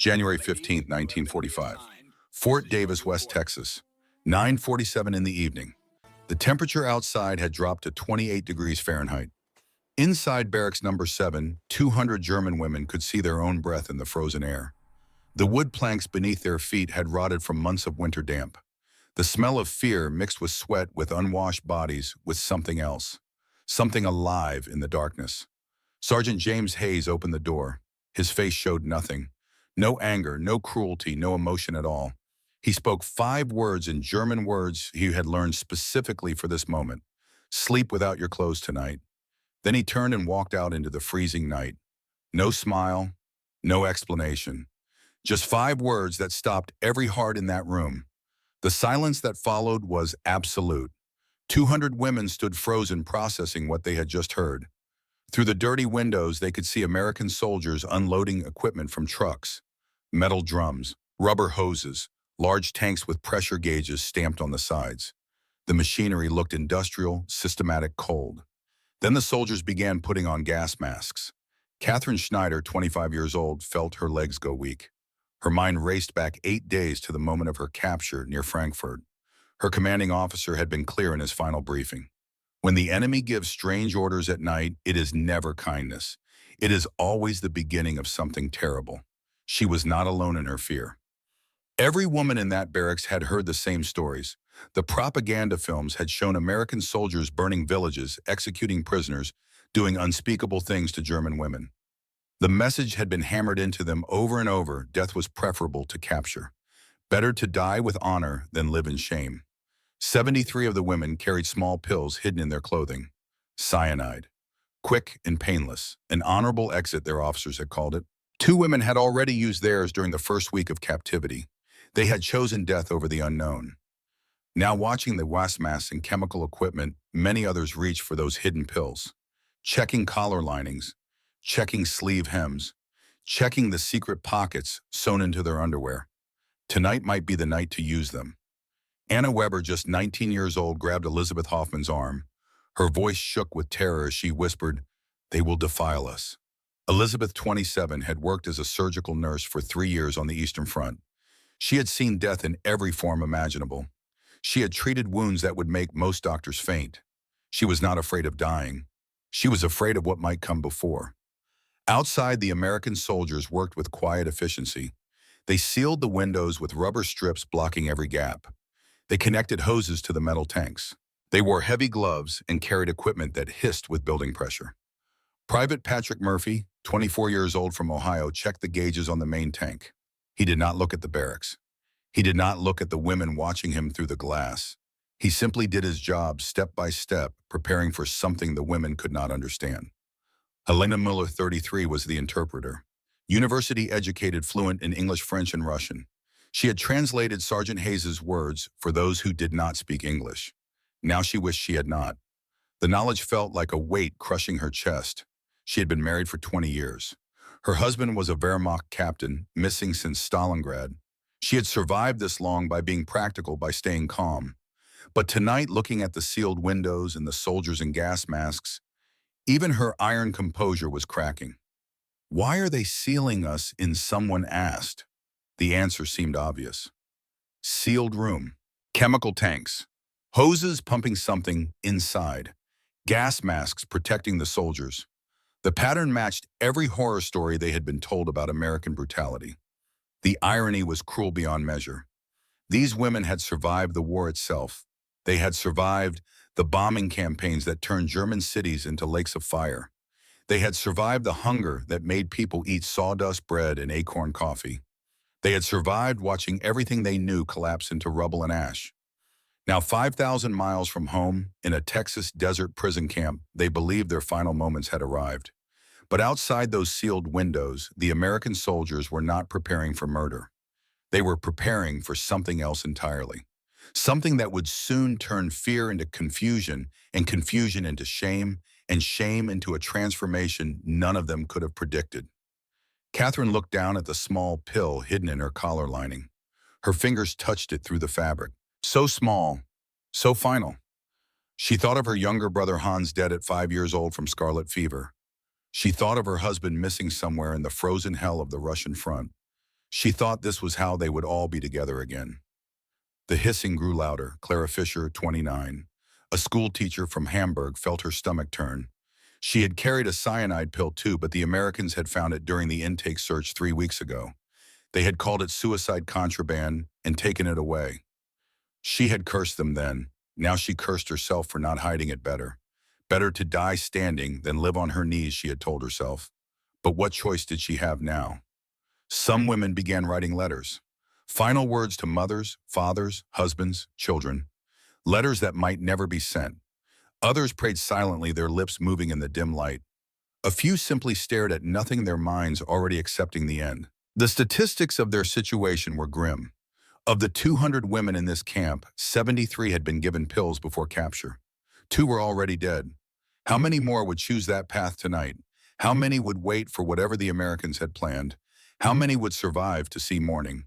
January 15th, 1945. Fort Davis, West Texas. 9:47 in the evening. The temperature outside had dropped to 28 degrees Fahrenheit. Inside barracks number 7, 200 German women could see their own breath in the frozen air. The wood planks beneath their feet had rotted from months of winter damp. The smell of fear mixed with sweat, with unwashed bodies, with something else. Something alive in the darkness. Sergeant James Hayes opened the door. His face showed nothing. No anger, no cruelty, no emotion at all. He spoke 5 words in German, words he had learned specifically for this moment. Sleep without your clothes tonight. Then he turned and walked out into the freezing night. No smile, no explanation. Just 5 words that stopped every heart in that room. The silence that followed was absolute. 200 women stood frozen, processing what they had just heard. Through the dirty windows, they could see American soldiers unloading equipment from trucks. Metal drums, rubber hoses, large tanks with pressure gauges stamped on the sides. The machinery looked industrial, systematic, cold. Then the soldiers began putting on gas masks. Catherine Schneider, 25 years old, felt her legs go weak. Her mind raced back 8 days to the moment of her capture near Frankfurt. Her commanding officer had been clear in his final briefing. When the enemy gives strange orders at night, it is never kindness. It is always the beginning of something terrible. She was not alone in her fear. Every woman in that barracks had heard the same stories. The propaganda films had shown American soldiers burning villages, executing prisoners, doing unspeakable things to German women. The message had been hammered into them over and over: death was preferable to capture. Better to die with honor than live in shame. 73 of the women carried small pills hidden in their clothing. Cyanide. Quick and painless. An honorable exit, their officers had called it. 2 women had already used theirs during the first week of captivity. They had chosen death over the unknown. Now, watching the gas masks and chemical equipment, many others reached for those hidden pills. Checking collar linings, checking sleeve hems, checking the secret pockets sewn into their underwear. Tonight might be the night to use them. Anna Weber, just 19 years old, grabbed Elizabeth Hoffman's arm. Her voice shook with terror as she whispered, "They will defile us." Elizabeth, 27, had worked as a surgical nurse for 3 years on the Eastern Front. She had seen death in every form imaginable. She had treated wounds that would make most doctors faint. She was not afraid of dying. She was afraid of what might come before. Outside, the American soldiers worked with quiet efficiency. They sealed the windows with rubber strips blocking every gap. They connected hoses to the metal tanks. They wore heavy gloves and carried equipment that hissed with building pressure. Private Patrick Murphy, 24 years old, from Ohio, checked the gauges on the main tank. He did not look at the barracks. He did not look at the women watching him through the glass. He simply did his job step by step, preparing for something the women could not understand. Helena Muller, 33, was the interpreter. University-educated, fluent in English, French, and Russian. She had translated Sergeant Hayes's words for those who did not speak English. Now she wished she had not. The knowledge felt like a weight crushing her chest. She had been married for 20 years. Her husband was a Wehrmacht captain, missing since Stalingrad. She had survived this long by being practical, by staying calm. But tonight, looking at the sealed windows and the soldiers in gas masks, even her iron composure was cracking. "Why are they sealing us in?" someone asked. The answer seemed obvious. Sealed room, chemical tanks, hoses pumping something inside, gas masks protecting the soldiers. The pattern matched every horror story they had been told about American brutality. The irony was cruel beyond measure. These women had survived the war itself. They had survived the bombing campaigns that turned German cities into lakes of fire. They had survived the hunger that made people eat sawdust bread and acorn coffee. They had survived watching everything they knew collapse into rubble and ash. Now, 5,000 miles from home, in a Texas desert prison camp, they believed their final moments had arrived. But outside those sealed windows, the American soldiers were not preparing for murder. They were preparing for something else entirely. Something that would soon turn fear into confusion, and confusion into shame, and shame into a transformation none of them could have predicted. Catherine looked down at the small pill hidden in her collar lining. Her fingers touched it through the fabric. So small, so final. She thought of her younger brother Hans, dead at 5 years old from scarlet fever. She thought of her husband missing somewhere in the frozen hell of the Russian front. She thought this was how they would all be together again. The hissing grew louder. Clara Fisher, 29, a school teacher from Hamburg, felt her stomach turn. She had carried a cyanide pill too, but the Americans had found it during the intake search 3 weeks ago. They had called it suicide contraband and taken it away. She had cursed them then. Now she cursed herself for not hiding it better. Better to die standing than live on her knees, she had told herself. But what choice did she have now? Some women began writing letters. Final words to mothers, fathers, husbands, children. Letters that might never be sent. Others prayed silently, their lips moving in the dim light. A few simply stared at nothing, their minds already accepting the end. The statistics of their situation were grim. Of the 200 women in this camp, 73 had been given pills before capture. 2 were already dead. How many more would choose that path tonight? How many would wait for whatever the Americans had planned? How many would survive to see morning?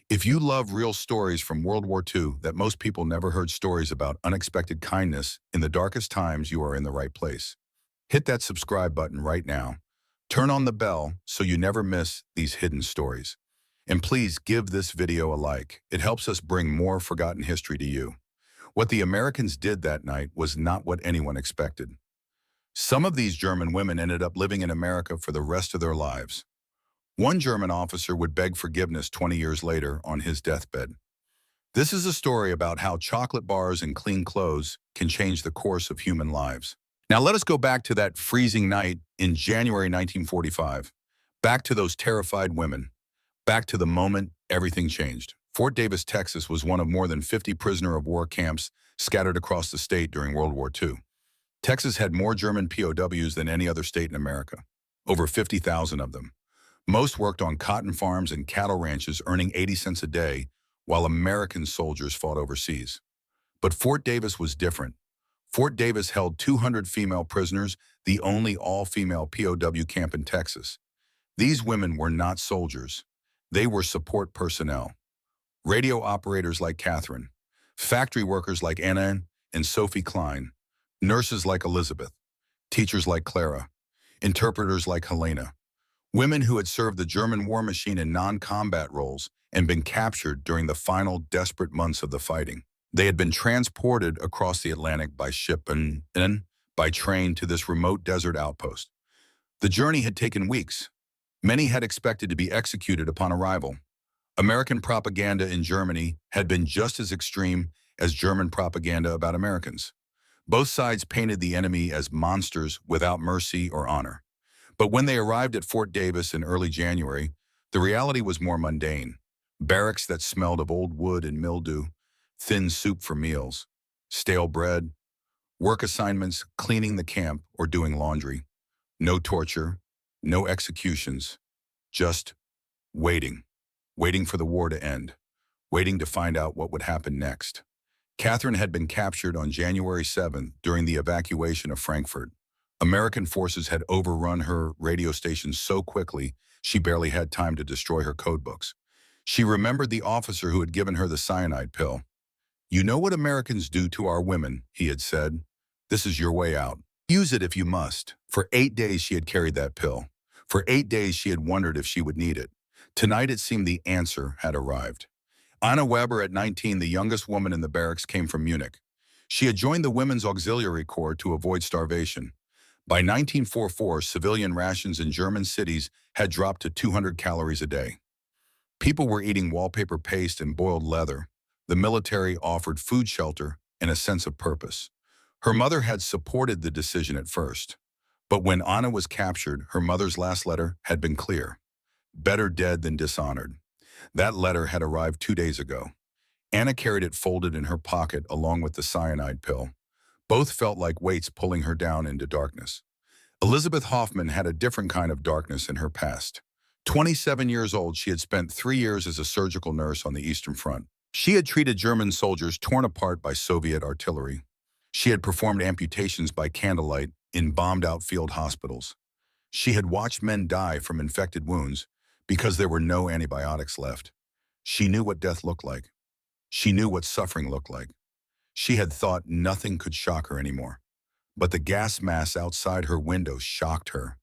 If you love real stories from World War II that most people never heard, stories about unexpected kindness in the darkest times, you are in the right place. Hit that subscribe button right now. Turn on the bell so you never miss these hidden stories. And please give this video a like. It helps us bring more forgotten history to you. What the Americans did that night was not what anyone expected. Some of these German women ended up living in America for the rest of their lives. One German officer would beg forgiveness 20 years later on his deathbed. This is a story about how chocolate bars and clean clothes can change the course of human lives. Now let us go back to that freezing night in January 1945. Back to those terrified women. Back to the moment everything changed. Fort Davis, Texas was one of more than 50 prisoner of war camps scattered across the state during World War II. Texas had more German POWs than any other state in America, over 50,000 of them. Most worked on cotton farms and cattle ranches, earning 80 cents a day, while American soldiers fought overseas. But Fort Davis was different. Fort Davis held 200 female prisoners, the only all-female POW camp in Texas. These women were not soldiers. They were support personnel. Radio operators like Catherine, factory workers like Anna and Sophie Klein, nurses like Elizabeth, teachers like Clara, interpreters like Helena. Women who had served the German war machine in non-combat roles and been captured during the final desperate months of the fighting. They had been transported across the Atlantic by ship and by train to this remote desert outpost. The journey had taken weeks. Many had expected to be executed upon arrival. American propaganda in Germany had been just as extreme as German propaganda about Americans. Both sides painted the enemy as monsters without mercy or honor. But when they arrived at Fort Davis in early January, the reality was more mundane. Barracks that smelled of old wood and mildew, thin soup for meals, stale bread, work assignments, cleaning the camp or doing laundry. No torture, no executions, just waiting. Waiting for the war to end, waiting to find out what would happen next. Catherine had been captured on January 7th during the evacuation of Frankfurt. American forces had overrun her radio station so quickly, she barely had time to destroy her codebooks. She remembered the officer who had given her the cyanide pill. "You know what Americans do to our women," he had said. "This is your way out. Use it if you must." For 8 days she had carried that pill. For 8 days she had wondered if she would need it. Tonight it seemed the answer had arrived. Anna Weber, at 19, the youngest woman in the barracks, came from Munich. She had joined the Women's Auxiliary Corps to avoid starvation. By 1944, civilian rations in German cities had dropped to 200 calories a day. People were eating wallpaper paste and boiled leather. The military offered food, shelter, and a sense of purpose. Her mother had supported the decision at first. But when Anna was captured, her mother's last letter had been clear. Better dead than dishonored. That letter had arrived 2 days ago. Anna carried it folded in her pocket along with the cyanide pill. Both felt like weights pulling her down into darkness. Elizabeth Hoffman had a different kind of darkness in her past. 27 years old, she had spent 3 years as a surgical nurse on the Eastern Front. She had treated German soldiers torn apart by Soviet artillery. She had performed amputations by candlelight in bombed-out field hospitals. She had watched men die from infected wounds because there were no antibiotics left. She knew what death looked like. She knew what suffering looked like. She had thought nothing could shock her anymore. But the gas mask outside her window shocked her.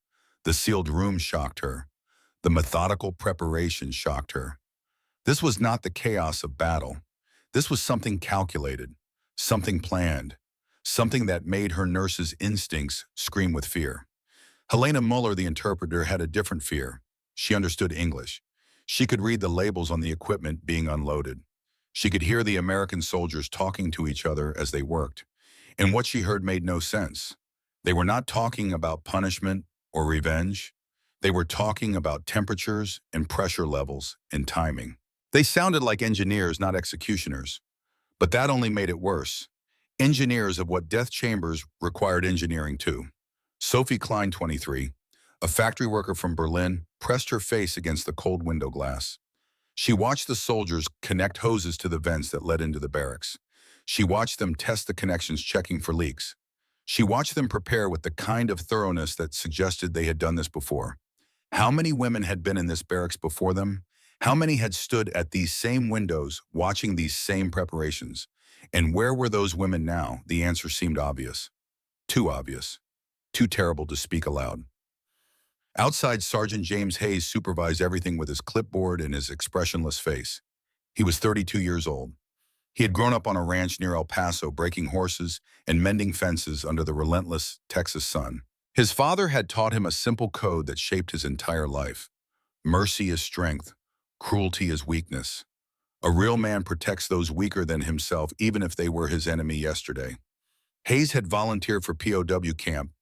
The sealed room shocked her. The methodical preparation shocked her. This was not the chaos of battle. This was something calculated, something planned, something that made her nurse's instincts scream with fear. Helena Muller, the interpreter, had a different fear. She understood English. She could read the labels on the equipment being unloaded. She could hear the American soldiers talking to each other as they worked. And what she heard made no sense. They were not talking about punishment or revenge. They were talking about temperatures and pressure levels and timing. They sounded like engineers, not executioners. But that only made it worse. Engineers of what death chambers required engineering too. Sophie Klein, 23, a factory worker from Berlin, pressed her face against the cold window glass. She watched the soldiers connect hoses to the vents that led into the barracks. She watched them test the connections, checking for leaks. She watched them prepare with the kind of thoroughness that suggested they had done this before. How many women had been in this barracks before them? How many had stood at these same windows watching these same preparations? And where were those women now? The answer seemed obvious. Too obvious. Too terrible to speak aloud. Outside, Sergeant James Hayes supervised everything with his clipboard and his expressionless face. He was 32 years old. He had grown up on a ranch near El Paso, breaking horses and mending fences under the relentless Texas sun. His father had taught him a simple code that shaped his entire life. Mercy is strength. Cruelty is weakness. A real man protects those weaker than himself, even if they were his enemy yesterday. Hayes had volunteered for POW camp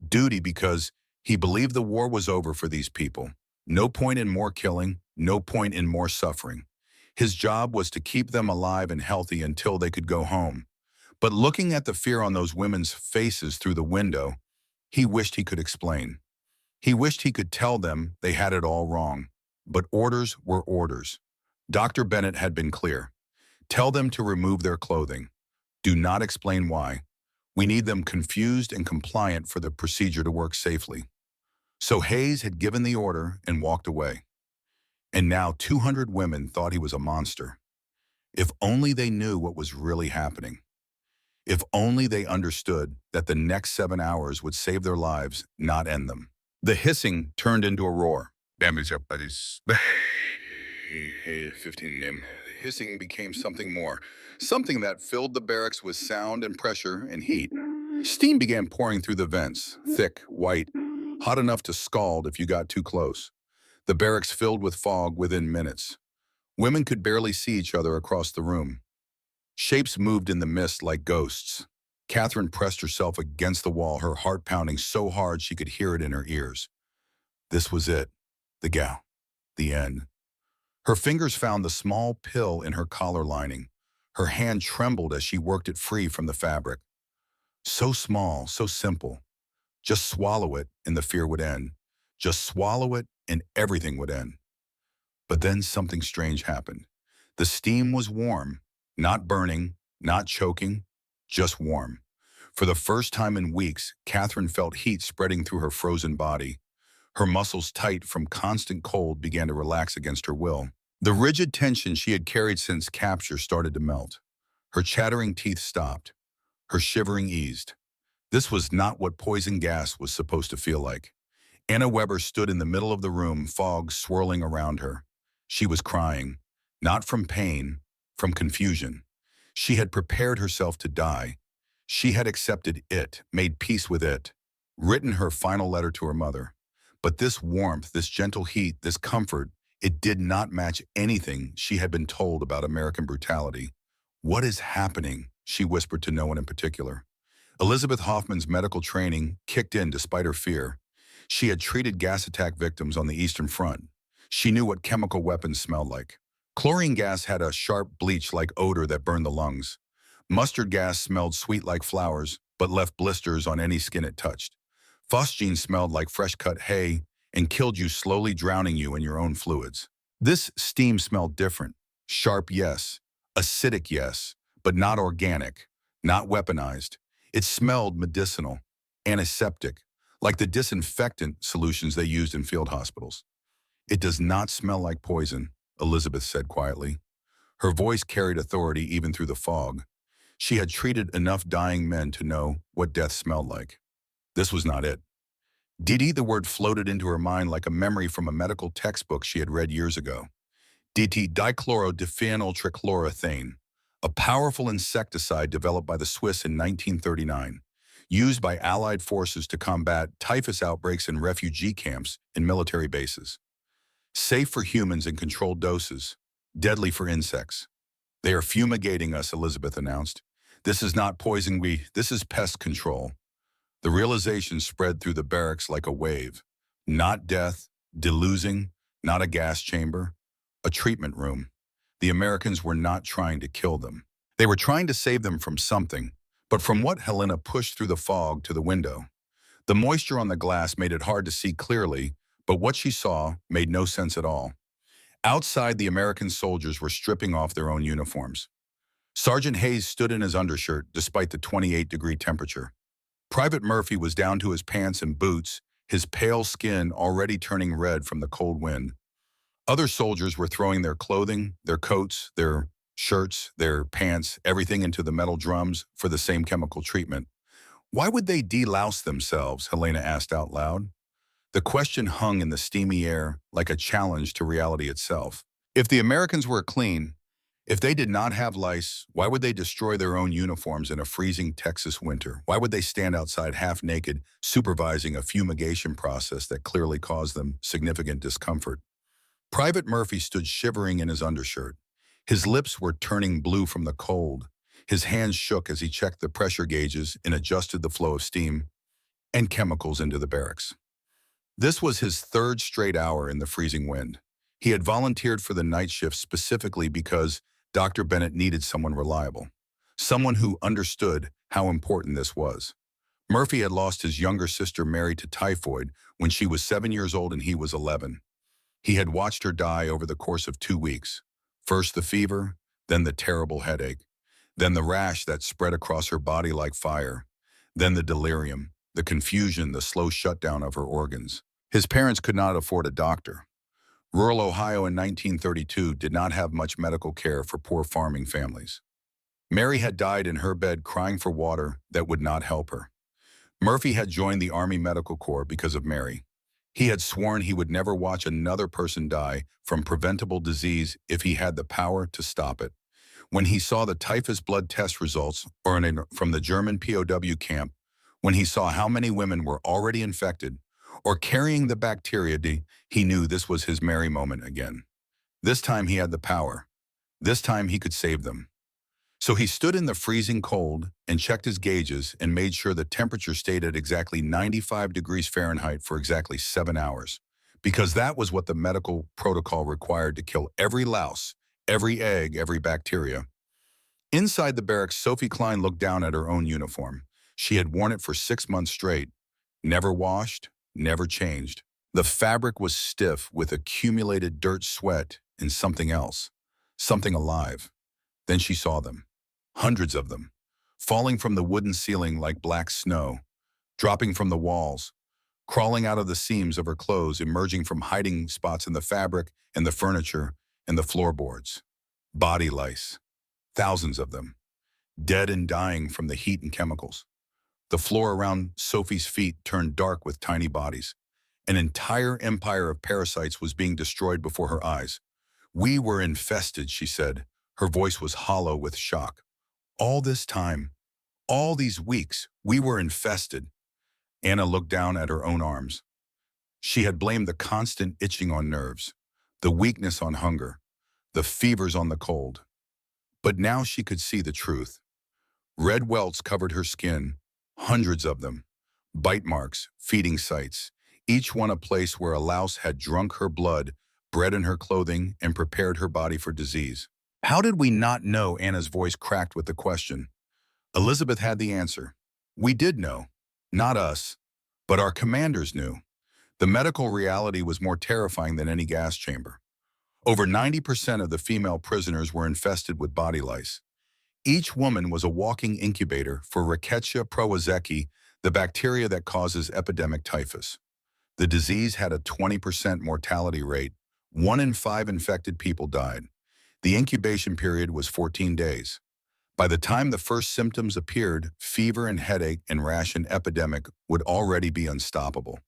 duty because he believed the war was over for these people. No point in more killing, no point in more suffering. His job was to keep them alive and healthy until they could go home. But looking at the fear on those women's faces through the window, he wished he could explain. He wished he could tell them they had it all wrong. But orders were orders. Dr. Bennett had been clear. Tell them to remove their clothing. Do not explain why. We need them confused and compliant for the procedure to work safely. So Hayes had given the order and walked away. And now 200 women thought he was a monster. If only they knew what was really happening. If only they understood that the next 7 hours would save their lives, not end them. The hissing turned into a roar. Damage up, buddies. 15 name. The hissing became something more. Something that filled the barracks with sound and pressure and heat. Steam began pouring through the vents, thick, white, hot enough to scald if you got too close. The barracks filled with fog within minutes. Women could barely see each other across the room. Shapes moved in the mist like ghosts. Catherine pressed herself against the wall, her heart pounding so hard she could hear it in her ears. This was it. The gow. The end. Her fingers found the small pill in her collar lining. Her hand trembled as she worked it free from the fabric. So small, so simple. Just swallow it and the fear would end. Just swallow it and everything would end. But then something strange happened. The steam was warm, not burning, not choking, just warm. For the first time in weeks, Catherine felt heat spreading through her frozen body. Her muscles, tight from constant cold, began to relax against her will. The rigid tension she had carried since capture started to melt. Her chattering teeth stopped. Her shivering eased. This was not what poison gas was supposed to feel like. Anna Weber stood in the middle of the room, fog swirling around her. She was crying, not from pain, from confusion. She had prepared herself to die. She had accepted it, made peace with it, written her final letter to her mother. But this warmth, this gentle heat, this comfort, it did not match anything she had been told about American brutality. "What is happening?" she whispered to no one in particular. Elizabeth Hoffman's medical training kicked in despite her fear. She had treated gas attack victims on the Eastern Front. She knew what chemical weapons smelled like. Chlorine gas had a sharp bleach-like odor that burned the lungs. Mustard gas smelled sweet like flowers, but left blisters on any skin it touched. Phosgene smelled like fresh-cut hay and killed you, slowly drowning you in your own fluids. This steam smelled different. Sharp, yes. Acidic, yes. But not organic, not weaponized. It smelled medicinal, antiseptic, like the disinfectant solutions they used in field hospitals. "It does not smell like poison," Elizabeth said quietly. Her voice carried authority even through the fog. She had treated enough dying men to know what death smelled like. This was not it. Didi, the word floated into her mind like a memory from a medical textbook she had read years ago. DT dichlorodephenoyltrichloroethane, a powerful insecticide developed by the Swiss in 1939, used by Allied forces to combat typhus outbreaks in refugee camps and military bases. Safe for humans in controlled doses, deadly for insects. They are fumigating us, Elizabeth announced. This is not poison, this is pest control. The realization spread through the barracks like a wave. Not death, delusing, not a gas chamber, a treatment room. The Americans were not trying to kill them. They were trying to save them from something, but from what Helena pushed through the fog to the window. The moisture on the glass made it hard to see clearly, but what she saw made no sense at all. Outside, the American soldiers were stripping off their own uniforms. Sergeant Hayes stood in his undershirt despite the 28-degree temperature. Private Murphy was down to his pants and boots, his pale skin already turning red from the cold wind. Other soldiers were throwing their clothing, their coats, their shirts, their pants, everything into the metal drums for the same chemical treatment. Why would they delouse themselves? Helena asked out loud. The question hung in the steamy air like a challenge to reality itself. If the Americans were clean, if they did not have lice, why would they destroy their own uniforms in a freezing Texas winter? Why would they stand outside half naked, supervising a fumigation process that clearly caused them significant discomfort? Private Murphy stood shivering in his undershirt. His lips were turning blue from the cold. His hands shook as he checked the pressure gauges and adjusted the flow of steam and chemicals into the barracks. This was his third straight hour in the freezing wind. He had volunteered for the night shift specifically because Dr. Bennett needed someone reliable, someone who understood how important this was. Murphy had lost his younger sister Mary to typhoid when she was 7 years old and he was 11. He had watched her die over the course of 2 weeks. First the fever, then the terrible headache, then the rash that spread across her body like fire, then the delirium, the confusion, the slow shutdown of her organs. His parents could not afford a doctor. Rural Ohio in 1932 did not have much medical care for poor farming families. Mary had died in her bed crying for water that would not help her. Murphy had joined the Army Medical Corps because of Mary. He had sworn he would never watch another person die from preventable disease if he had the power to stop it. When he saw the typhus blood test results from the German POW camp, when he saw how many women were already infected or carrying the bacteria, he knew this was his Mary moment again. This time he had the power. This time he could save them. So he stood in the freezing cold and checked his gauges and made sure the temperature stayed at exactly 95 degrees Fahrenheit for exactly 7 hours, because that was what the medical protocol required to kill every louse, every egg, every bacteria. Inside the barracks, Sophie Klein looked down at her own uniform. She had worn it for 6 months straight, never washed, never changed. The fabric was stiff with accumulated dirt, sweat, and something else, something alive. Then she saw them, hundreds of them, falling from the wooden ceiling like black snow, dropping from the walls, crawling out of the seams of her clothes, emerging from hiding spots in the fabric and the furniture and the floorboards. Body lice, thousands of them, dead and dying from the heat and chemicals. The floor around Sophie's feet turned dark with tiny bodies. An entire empire of parasites was being destroyed before her eyes. We were infested, she said. Her voice was hollow with shock. All this time, all these weeks, we were infested. Anna looked down at her own arms. She had blamed the constant itching on nerves, the weakness on hunger, the fevers on the cold. But now she could see the truth. Red welts covered her skin, hundreds of them, bite marks, feeding sites, each one a place where a louse had drunk her blood, bred in her clothing, and prepared her body for disease. How did we not know? Anna's voice cracked with the question. Elizabeth had the answer. We did know. Not us, but our commanders knew. The medical reality was more terrifying than any gas chamber. Over 90% of the female prisoners were infested with body lice. Each woman was a walking incubator for Rickettsia prowazekii, the bacteria that causes epidemic typhus. The disease had a 20% mortality rate. 1 in 5 infected people died. The incubation period was 14 days. By the time the first symptoms appeared, fever and headache and rash and epidemic would already be unstoppable.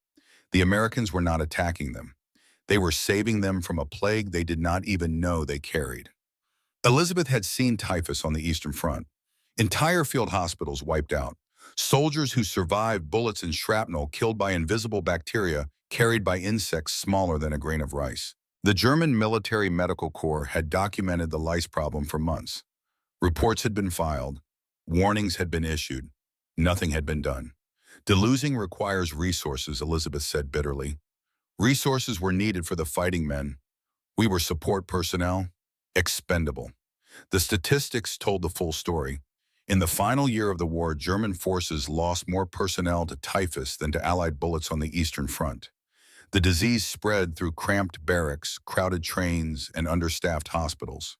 The Americans were not attacking them. They were saving them from a plague they did not even know they carried. Elizabeth had seen typhus on the Eastern Front. Entire field hospitals wiped out. Soldiers who survived bullets and shrapnel killed by invisible bacteria carried by insects smaller than a grain of rice. The German Military Medical Corps had documented the lice problem for months. Reports had been filed. Warnings had been issued. Nothing had been done. Delusing requires resources, Elizabeth said bitterly. Resources were needed for the fighting men. We were support personnel, expendable. The statistics told the full story. In the final year of the war, German forces lost more personnel to typhus than to Allied bullets on the Eastern Front. The disease spread through cramped barracks, crowded trains, and understaffed hospitals.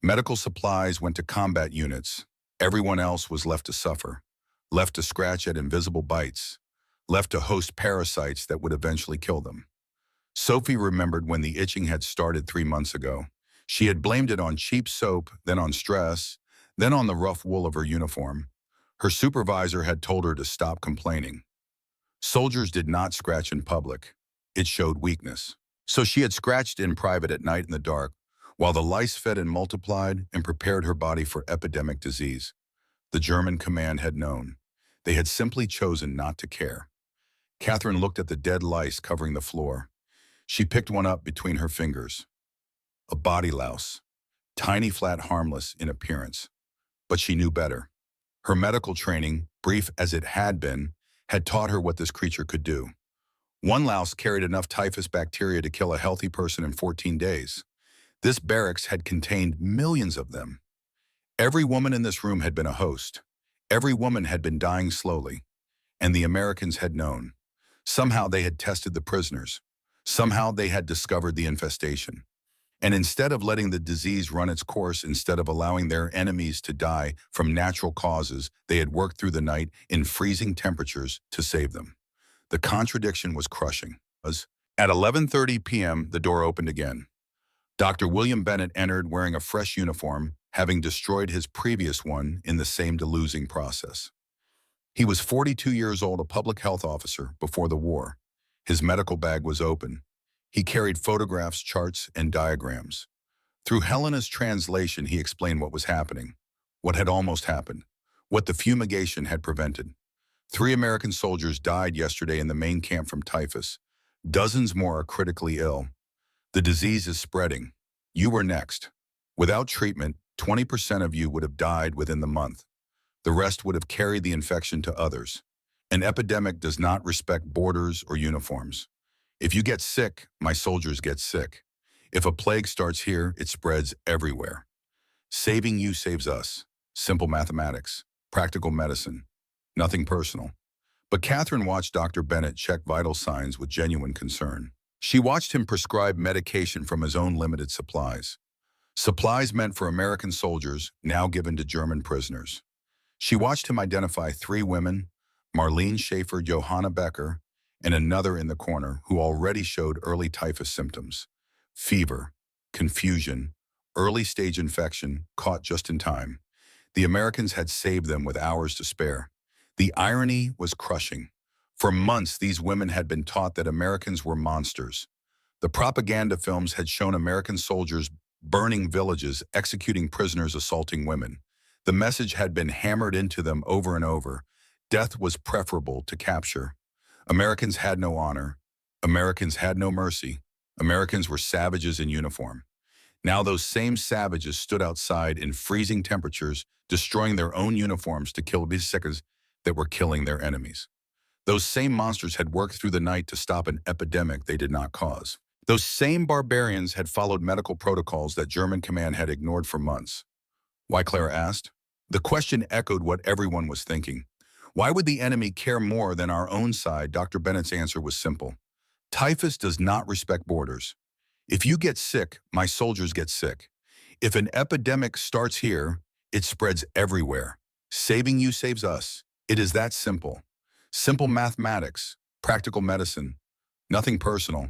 Medical supplies went to combat units. Everyone else was left to suffer, left to scratch at invisible bites, left to host parasites that would eventually kill them. Sophie remembered when the itching had started 3 months ago. She had blamed it on cheap soap, then on stress, then on the rough wool of her uniform. Her supervisor had told her to stop complaining. Soldiers did not scratch in public. It showed weakness. So she had scratched in private at night in the dark, while the lice fed and multiplied and prepared her body for epidemic disease. The German command had known. They had simply chosen not to care. Catherine looked at the dead lice covering the floor. She picked one up between her fingers. A body louse, tiny, flat, harmless in appearance. But she knew better. Her medical training, brief as it had been, had taught her what this creature could do. One louse carried enough typhus bacteria to kill a healthy person in 14 days. This barracks had contained millions of them. Every woman in this room had been a host. Every woman had been dying slowly. And the Americans had known. Somehow they had tested the prisoners. Somehow they had discovered the infestation. And instead of letting the disease run its course, instead of allowing their enemies to die from natural causes, they had worked through the night in freezing temperatures to save them. The contradiction was crushing. At 11:30 p.m., the door opened again. Dr. William Bennett entered wearing a fresh uniform, having destroyed his previous one in the same delusing process. He was 42 years old, a public health officer before the war. His medical bag was open. He carried photographs, charts, and diagrams. Through Helena's translation, he explained what was happening, what had almost happened, what the fumigation had prevented. 3 American soldiers died yesterday in the main camp from typhus. Dozens more are critically ill. The disease is spreading. You were next. Without treatment, 20% of you would have died within the month. The rest would have carried the infection to others. An epidemic does not respect borders or uniforms. If you get sick, my soldiers get sick. If a plague starts here, it spreads everywhere. Saving you saves us. Simple mathematics, practical medicine, nothing personal. But Catherine watched Dr. Bennett check vital signs with genuine concern. She watched him prescribe medication from his own limited supplies. Supplies meant for American soldiers, now given to German prisoners. She watched him identify 3 women, Marlene Schaefer, Johanna Becker, and another in the corner who already showed early typhus symptoms. Fever, confusion, early-stage infection, caught just in time. The Americans had saved them with hours to spare. The irony was crushing. For months, these women had been taught that Americans were monsters. The propaganda films had shown American soldiers burning villages, executing prisoners, assaulting women. The message had been hammered into them over and over. Death was preferable to capture. Americans had no honor. Americans had no mercy. Americans were savages in uniform. Now those same savages stood outside in freezing temperatures, destroying their own uniforms to kill these suckers that were killing their enemies. Those same monsters had worked through the night to stop an epidemic they did not cause. Those same barbarians had followed medical protocols that German command had ignored for months. Why, Clara asked. The question echoed what everyone was thinking. Why would the enemy care more than our own side? Dr. Bennett's answer was simple. Typhus does not respect borders. If you get sick, my soldiers get sick. If an epidemic starts here, it spreads everywhere. Saving you saves us. It is that simple. Simple mathematics, practical medicine, nothing personal.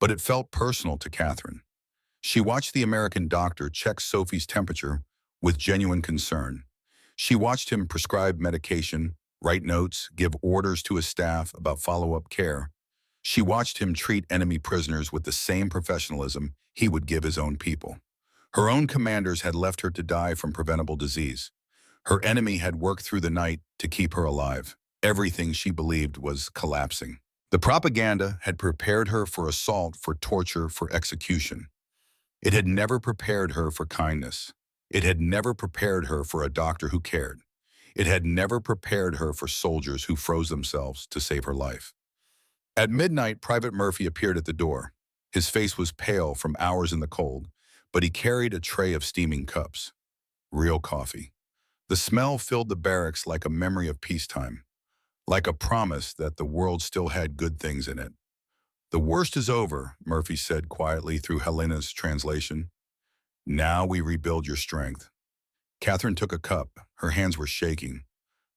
But it felt personal to Catherine. She watched the American doctor check Sophie's temperature with genuine concern. She watched him prescribe medication, write notes, give orders to his staff about follow-up care. She watched him treat enemy prisoners with the same professionalism he would give his own people. Her own commanders had left her to die from preventable disease. Her enemy had worked through the night to keep her alive. Everything she believed was collapsing. The propaganda had prepared her for assault, for torture, for execution. It had never prepared her for kindness. It had never prepared her for a doctor who cared. It had never prepared her for soldiers who froze themselves to save her life. At midnight, Private Murphy appeared at the door. His face was pale from hours in the cold, but he carried a tray of steaming cups. Real coffee. The smell filled the barracks like a memory of peacetime, like a promise that the world still had good things in it. "The worst is over," Murphy said quietly through Helena's translation. "Now we rebuild your strength." Catherine took a cup. Her hands were shaking.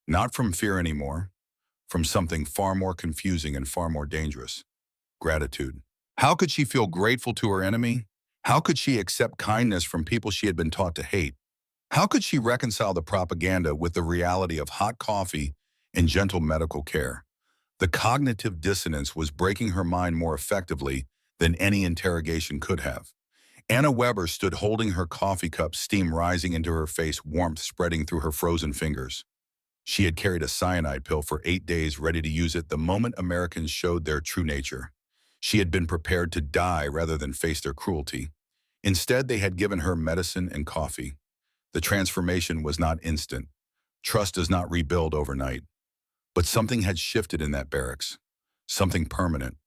Not from fear anymore, from something far more confusing and far more dangerous. Gratitude. How could she feel grateful to her enemy? How could she accept kindness from people she had been taught to hate? How could she reconcile the propaganda with the reality of hot coffee and gentle medical care? The cognitive dissonance was breaking her mind more effectively than any interrogation could have. Anna Weber stood holding her coffee cup, steam rising into her face, warmth spreading through her frozen fingers. She had carried a cyanide pill for 8 days, ready to use it the moment Americans showed their true nature. She had been prepared to die rather than face their cruelty. Instead, they had given her medicine and coffee. The transformation was not instant. Trust does not rebuild overnight. But something had shifted in that barracks, something permanent.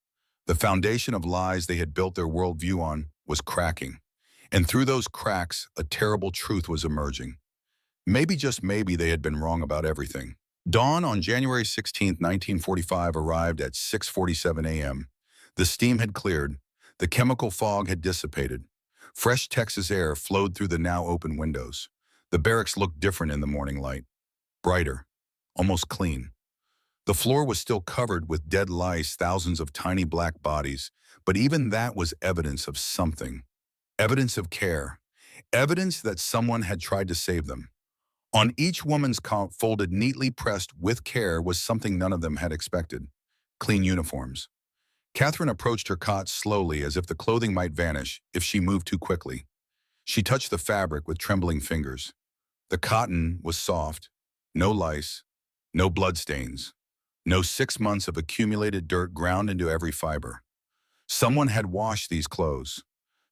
The foundation of lies they had built their worldview on was cracking. And through those cracks, a terrible truth was emerging. Maybe, just maybe, they had been wrong about everything. Dawn on January 16, 1945 arrived at 6:47 a.m. The steam had cleared. The chemical fog had dissipated. Fresh Texas air flowed through the now open windows. The barracks looked different in the morning light. Brighter, almost clean. The floor was still covered with dead lice, thousands of tiny black bodies, but even that was evidence of something. Evidence of care. Evidence that someone had tried to save them. On each woman's coat, folded neatly pressed with care, was something none of them had expected. Clean uniforms. Catherine approached her cot slowly, as if the clothing might vanish if she moved too quickly. She touched the fabric with trembling fingers. The cotton was soft. No lice. No bloodstains. No 6 months of accumulated dirt ground into every fiber. Someone had washed these clothes.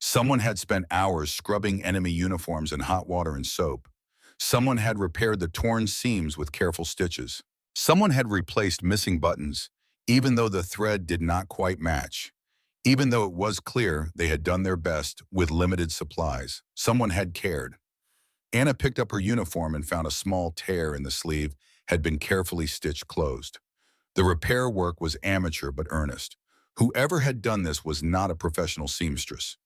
Someone had spent hours scrubbing enemy uniforms in hot water and soap. Someone had repaired the torn seams with careful stitches. Someone had replaced missing buttons, even though the thread did not quite match. Even though it was clear they had done their best with limited supplies, someone had cared. Anna picked up her uniform and found a small tear in the sleeve had been carefully stitched closed. The repair work was amateur but earnest. Whoever had done this was not a professional seamstress.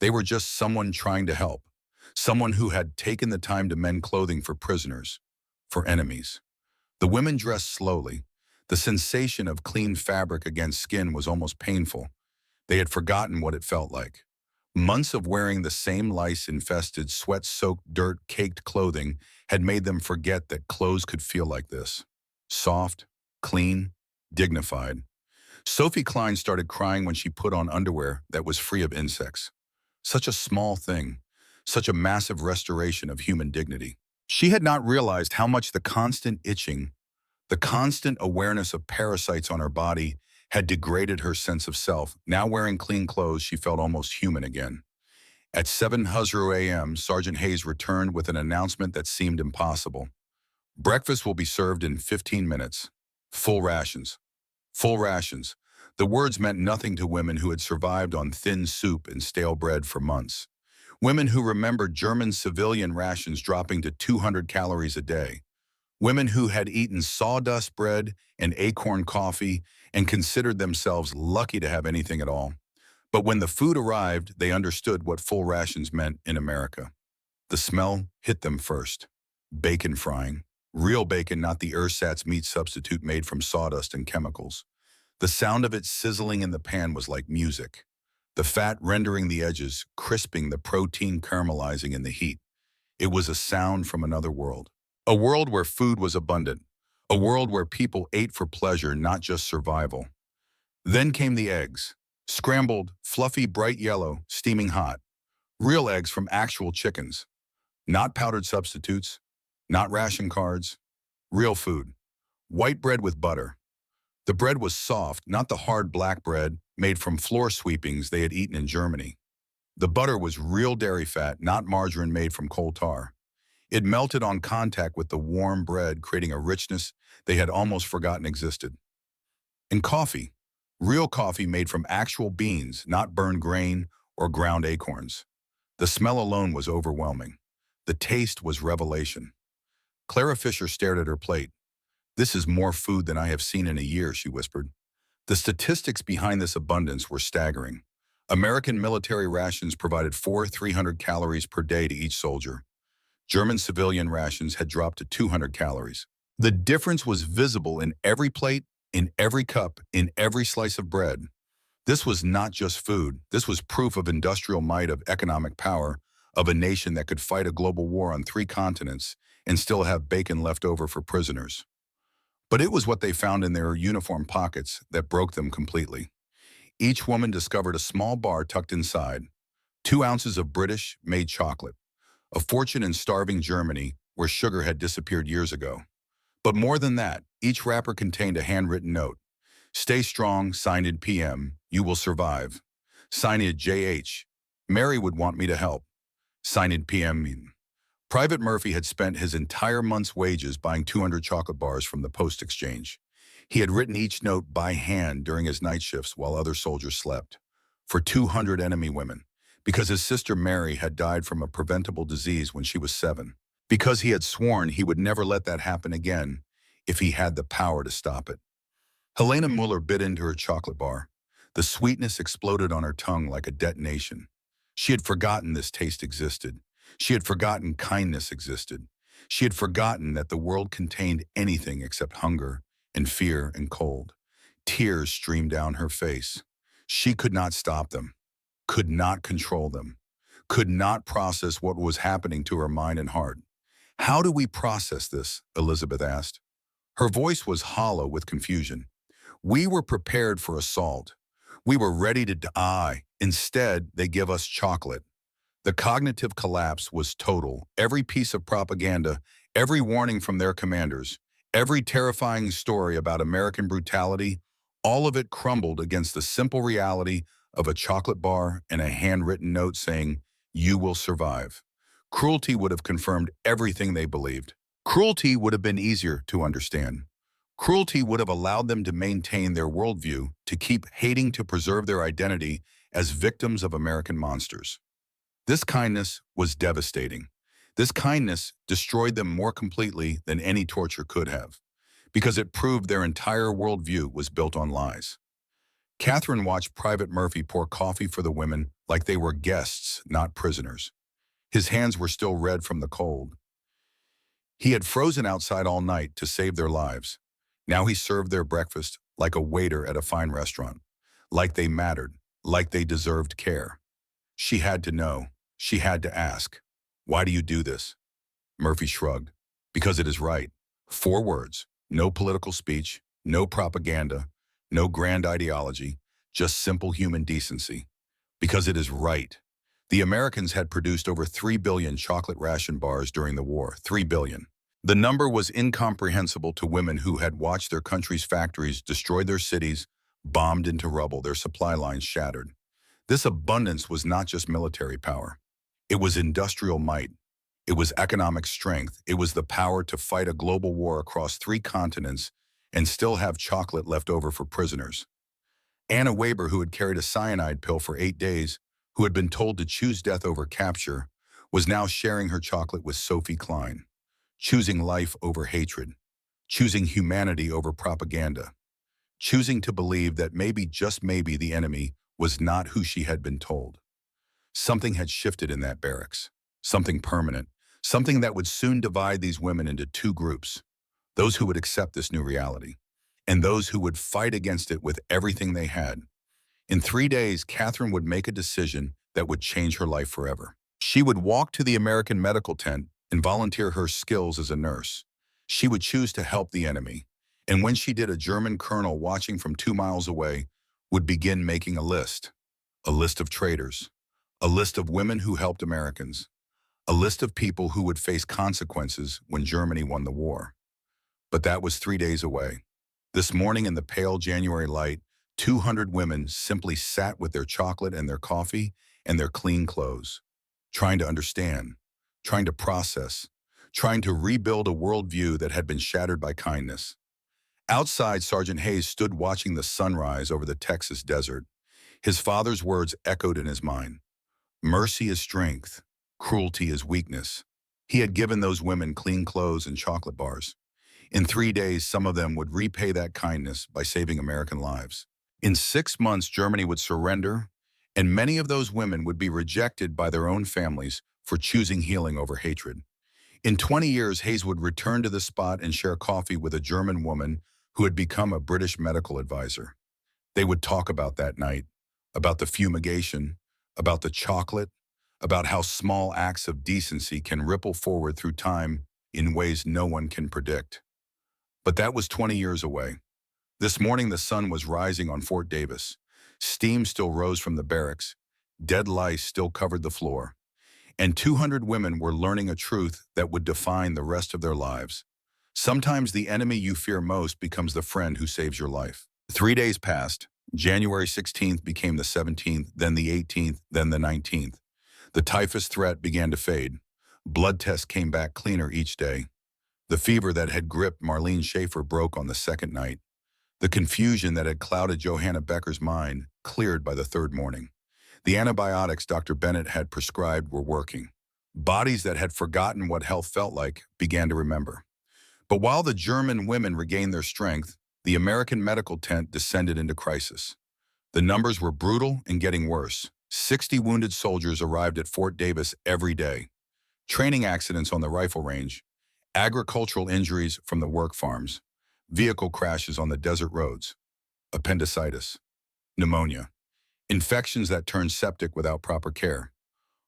They were just someone trying to help. Someone who had taken the time to mend clothing for prisoners, for enemies. The women dressed slowly. The sensation of clean fabric against skin was almost painful. They had forgotten what it felt like. Months of wearing the same lice-infested, sweat-soaked, dirt-caked clothing had made them forget that clothes could feel like this. Soft, clean, dignified. Sophie Klein started crying when she put on underwear that was free of insects. Such a small thing, such a massive restoration of human dignity. She had not realized how much the constant itching, the constant awareness of parasites on her body had degraded her sense of self. Now wearing clean clothes, she felt almost human again. At 7:00 a.m., Sergeant Hayes returned with an announcement that seemed impossible. "Breakfast will be served in 15 minutes. Full rations." Full rations. The words meant nothing to women who had survived on thin soup and stale bread for months. Women who remembered German civilian rations dropping to 200 calories a day. Women who had eaten sawdust bread and acorn coffee and considered themselves lucky to have anything at all. But when the food arrived, they understood what full rations meant in America. The smell hit them first. Bacon frying. Real bacon, not the ersatz meat substitute made from sawdust and chemicals. The sound of it sizzling in the pan was like music. The fat rendering the edges, crisping, the protein caramelizing in the heat. It was a sound from another world. A world where food was abundant. A world where people ate for pleasure, not just survival. Then came the eggs. Scrambled, fluffy, bright yellow, steaming hot. Real eggs from actual chickens. Not powdered substitutes. Not ration cards. Real food. White bread with butter. The bread was soft, not the hard black bread made from floor sweepings they had eaten in Germany. The butter was real dairy fat, not margarine made from coal tar. It melted on contact with the warm bread, creating a richness they had almost forgotten existed. And coffee. Real coffee made from actual beans, not burned grain or ground acorns. The smell alone was overwhelming. The taste was revelation. Clara Fisher stared at her plate. "This is more food than I have seen in a year," she whispered. The statistics behind this abundance were staggering. American military rations provided 300 calories per day to each soldier. German civilian rations had dropped to 200 calories. The difference was visible in every plate, in every cup, in every slice of bread. This was not just food. This was proof of industrial might, of economic power, of a nation that could fight a global war on 3 continents and still have bacon left over for prisoners. But it was what they found in their uniform pockets that broke them completely. Each woman discovered a small bar tucked inside, 2 ounces of British-made chocolate, a fortune in starving Germany where sugar had disappeared years ago. But more than that, each wrapper contained a handwritten note. "Stay strong, signed in PM, you will survive." Signed in JH, "Mary would want me to help." Signed in PM. Private Murphy had spent his entire month's wages buying 200 chocolate bars from the post exchange. He had written each note by hand during his night shifts while other soldiers slept. For 200 enemy women. Because his sister Mary had died from a preventable disease when she was 7. Because he had sworn he would never let that happen again if he had the power to stop it. Helena Muller bit into her chocolate bar. The sweetness exploded on her tongue like a detonation. She had forgotten this taste existed. She had forgotten kindness existed. She had forgotten that the world contained anything except hunger and fear and cold. Tears streamed down her face. She could not stop them, could not control them, could not process what was happening to her mind and heart. "How do we process this?" Elizabeth asked. Her voice was hollow with confusion. "We were prepared for assault. We were ready to die. Instead, they give us chocolate." The cognitive collapse was total. Every piece of propaganda, every warning from their commanders, every terrifying story about American brutality, all of it crumbled against the simple reality of a chocolate bar and a handwritten note saying, "You will survive." Cruelty would have confirmed everything they believed. Cruelty would have been easier to understand. Cruelty would have allowed them to maintain their worldview, to keep hating to preserve their identity as victims of American monsters. This kindness was devastating. This kindness destroyed them more completely than any torture could have, because it proved their entire worldview was built on lies. Catherine watched Private Murphy pour coffee for the women like they were guests, not prisoners. His hands were still red from the cold. He had frozen outside all night to save their lives. Now he served their breakfast like a waiter at a fine restaurant, like they mattered, like they deserved care. She had to know. She had to ask, "Why do you do this?" Murphy shrugged. "Because it is right." 4 words. No political speech, no propaganda, no grand ideology, just simple human decency. Because it is right. The Americans had produced over 3 billion chocolate ration bars during the war. 3 billion. The number was incomprehensible to women who had watched their country's factories destroy, their cities bombed into rubble, their supply lines shattered. This abundance was not just military power. It was industrial might. It was economic strength. It was the power to fight a global war across 3 continents and still have chocolate left over for prisoners. Anna Weber, who had carried a cyanide pill for 8 days, who had been told to choose death over capture, was now sharing her chocolate with Sophie Klein, choosing life over hatred, choosing humanity over propaganda, choosing to believe that maybe, just maybe, the enemy was not who she had been told. Something had shifted in that barracks, something permanent, something that would soon divide these women into 2 groups, those who would accept this new reality, and those who would fight against it with everything they had. In 3 days, Catherine would make a decision that would change her life forever. She would walk to the American medical tent and volunteer her skills as a nurse. She would choose to help the enemy. And when she did, a German colonel watching from 2 miles away would begin making a list of traitors, a list of women who helped Americans, a list of people who would face consequences when Germany won the war. But that was 3 days away. This morning in the pale January light, 200 women simply sat with their chocolate and their coffee and their clean clothes, trying to understand, trying to process, trying to rebuild a worldview that had been shattered by kindness. Outside, Sergeant Hayes stood watching the sunrise over the Texas desert. His father's words echoed in his mind. Mercy is strength, cruelty is weakness. He had given those women clean clothes and chocolate bars. In 3 days, some of them would repay that kindness by saving American lives. In 6 months, Germany would surrender, and many of those women would be rejected by their own families for choosing healing over hatred. In 20 years, Hayes would return to the spot and share coffee with a German woman who had become a British medical advisor. They would talk about that night, about the fumigation, about the chocolate, about how small acts of decency can ripple forward through time in ways no one can predict. But that was 20 years away. This morning the sun was rising on Fort Davis. Steam still rose from the barracks. Dead lice still covered the floor. And 200 women were learning a truth that would define the rest of their lives. Sometimes the enemy you fear most becomes the friend who saves your life. 3 days passed. January 16th became the 17th, then the 18th, then the 19th. The typhus threat began to fade. Blood tests came back cleaner each day. The fever that had gripped Marlene Schaefer broke on the second night. The confusion that had clouded Johanna Becker's mind cleared by the third morning. The antibiotics Dr. Bennett had prescribed were working. Bodies that had forgotten what health felt like began to remember. But while the German women regained their strength, the American medical tent descended into crisis. The numbers were brutal and getting worse. 60 wounded soldiers arrived at Fort Davis every day. Training accidents on the rifle range, agricultural injuries from the work farms, vehicle crashes on the desert roads, appendicitis, pneumonia, infections that turned septic without proper care.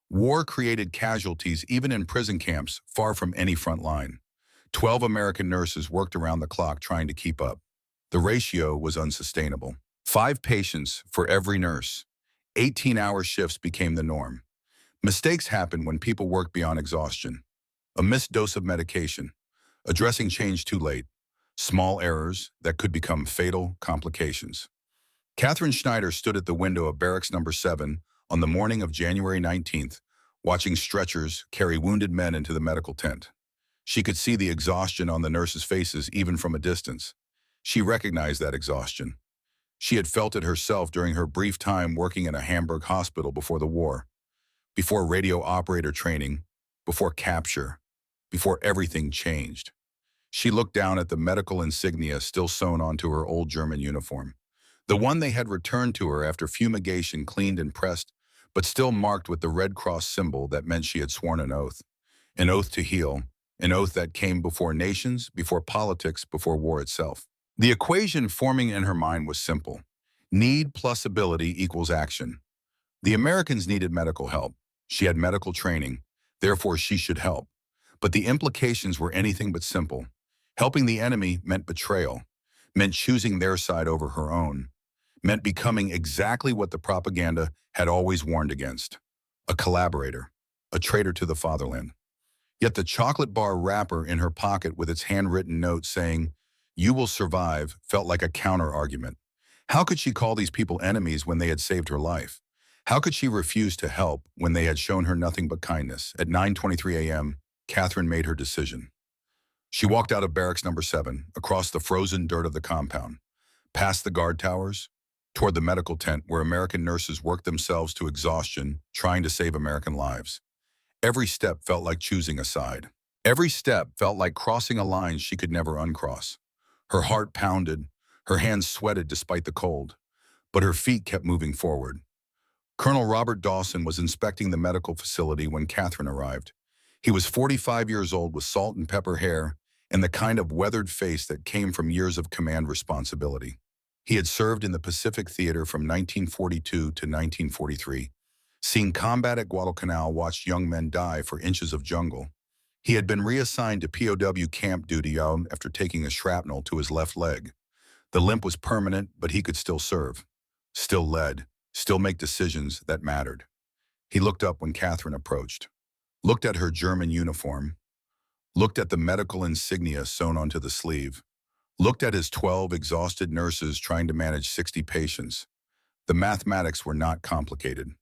War created casualties even in prison camps far from any front line. 12 American nurses worked around the clock trying to keep up. The ratio was unsustainable. 5 patients for every nurse. 18-hour shifts became the norm. Mistakes happen when people work beyond exhaustion. A missed dose of medication, a dressing change too late, small errors that could become fatal complications. Catherine Schneider stood at the window of Barracks Number 7 on the morning of January 19th, watching stretchers carry wounded men into the medical tent. She could see the exhaustion on the nurses' faces even from a distance. She recognized that exhaustion. She had felt it herself during her brief time working in a Hamburg hospital before the war, before radio operator training, before capture, before everything changed. She looked down at the medical insignia still sewn onto her old German uniform, the one they had returned to her after fumigation cleaned and pressed, but still marked with the Red Cross symbol that meant she had sworn an oath to heal, an oath that came before nations, before politics, before war itself. The equation forming in her mind was simple. Need plus ability equals action. The Americans needed medical help. She had medical training, therefore she should help. But the implications were anything but simple. Helping the enemy meant betrayal, meant choosing their side over her own, meant becoming exactly what the propaganda had always warned against: a collaborator, a traitor to the fatherland. Yet the chocolate bar wrapper in her pocket with its handwritten note saying, "You will survive," felt like a counter-argument. How could she call these people enemies when they had saved her life? How could she refuse to help when they had shown her nothing but kindness? At 9:23 a.m., Catherine made her decision. She walked out of Barracks Number 7, across the frozen dirt of the compound, past the guard towers, toward the medical tent where American nurses worked themselves to exhaustion trying to save American lives. Every step felt like choosing a side. Every step felt like crossing a line she could never uncross. Her heart pounded, her hands sweated despite the cold, but her feet kept moving forward. Colonel Robert Dawson was inspecting the medical facility when Catherine arrived. He was 45 years old with salt and pepper hair and the kind of weathered face that came from years of command responsibility. He had served in the Pacific Theater from 1942 to 1943, seen combat at Guadalcanal, watched young men die for inches of jungle. He had been reassigned to POW camp duty after taking a shrapnel to his left leg. The limp was permanent, but he could still serve. still led, still make decisions that mattered. He looked up when Catherine approached, looked at her German uniform, looked at the medical insignia sewn onto the sleeve, looked at his 12 exhausted nurses trying to manage 60 patients. The mathematics were not complicated.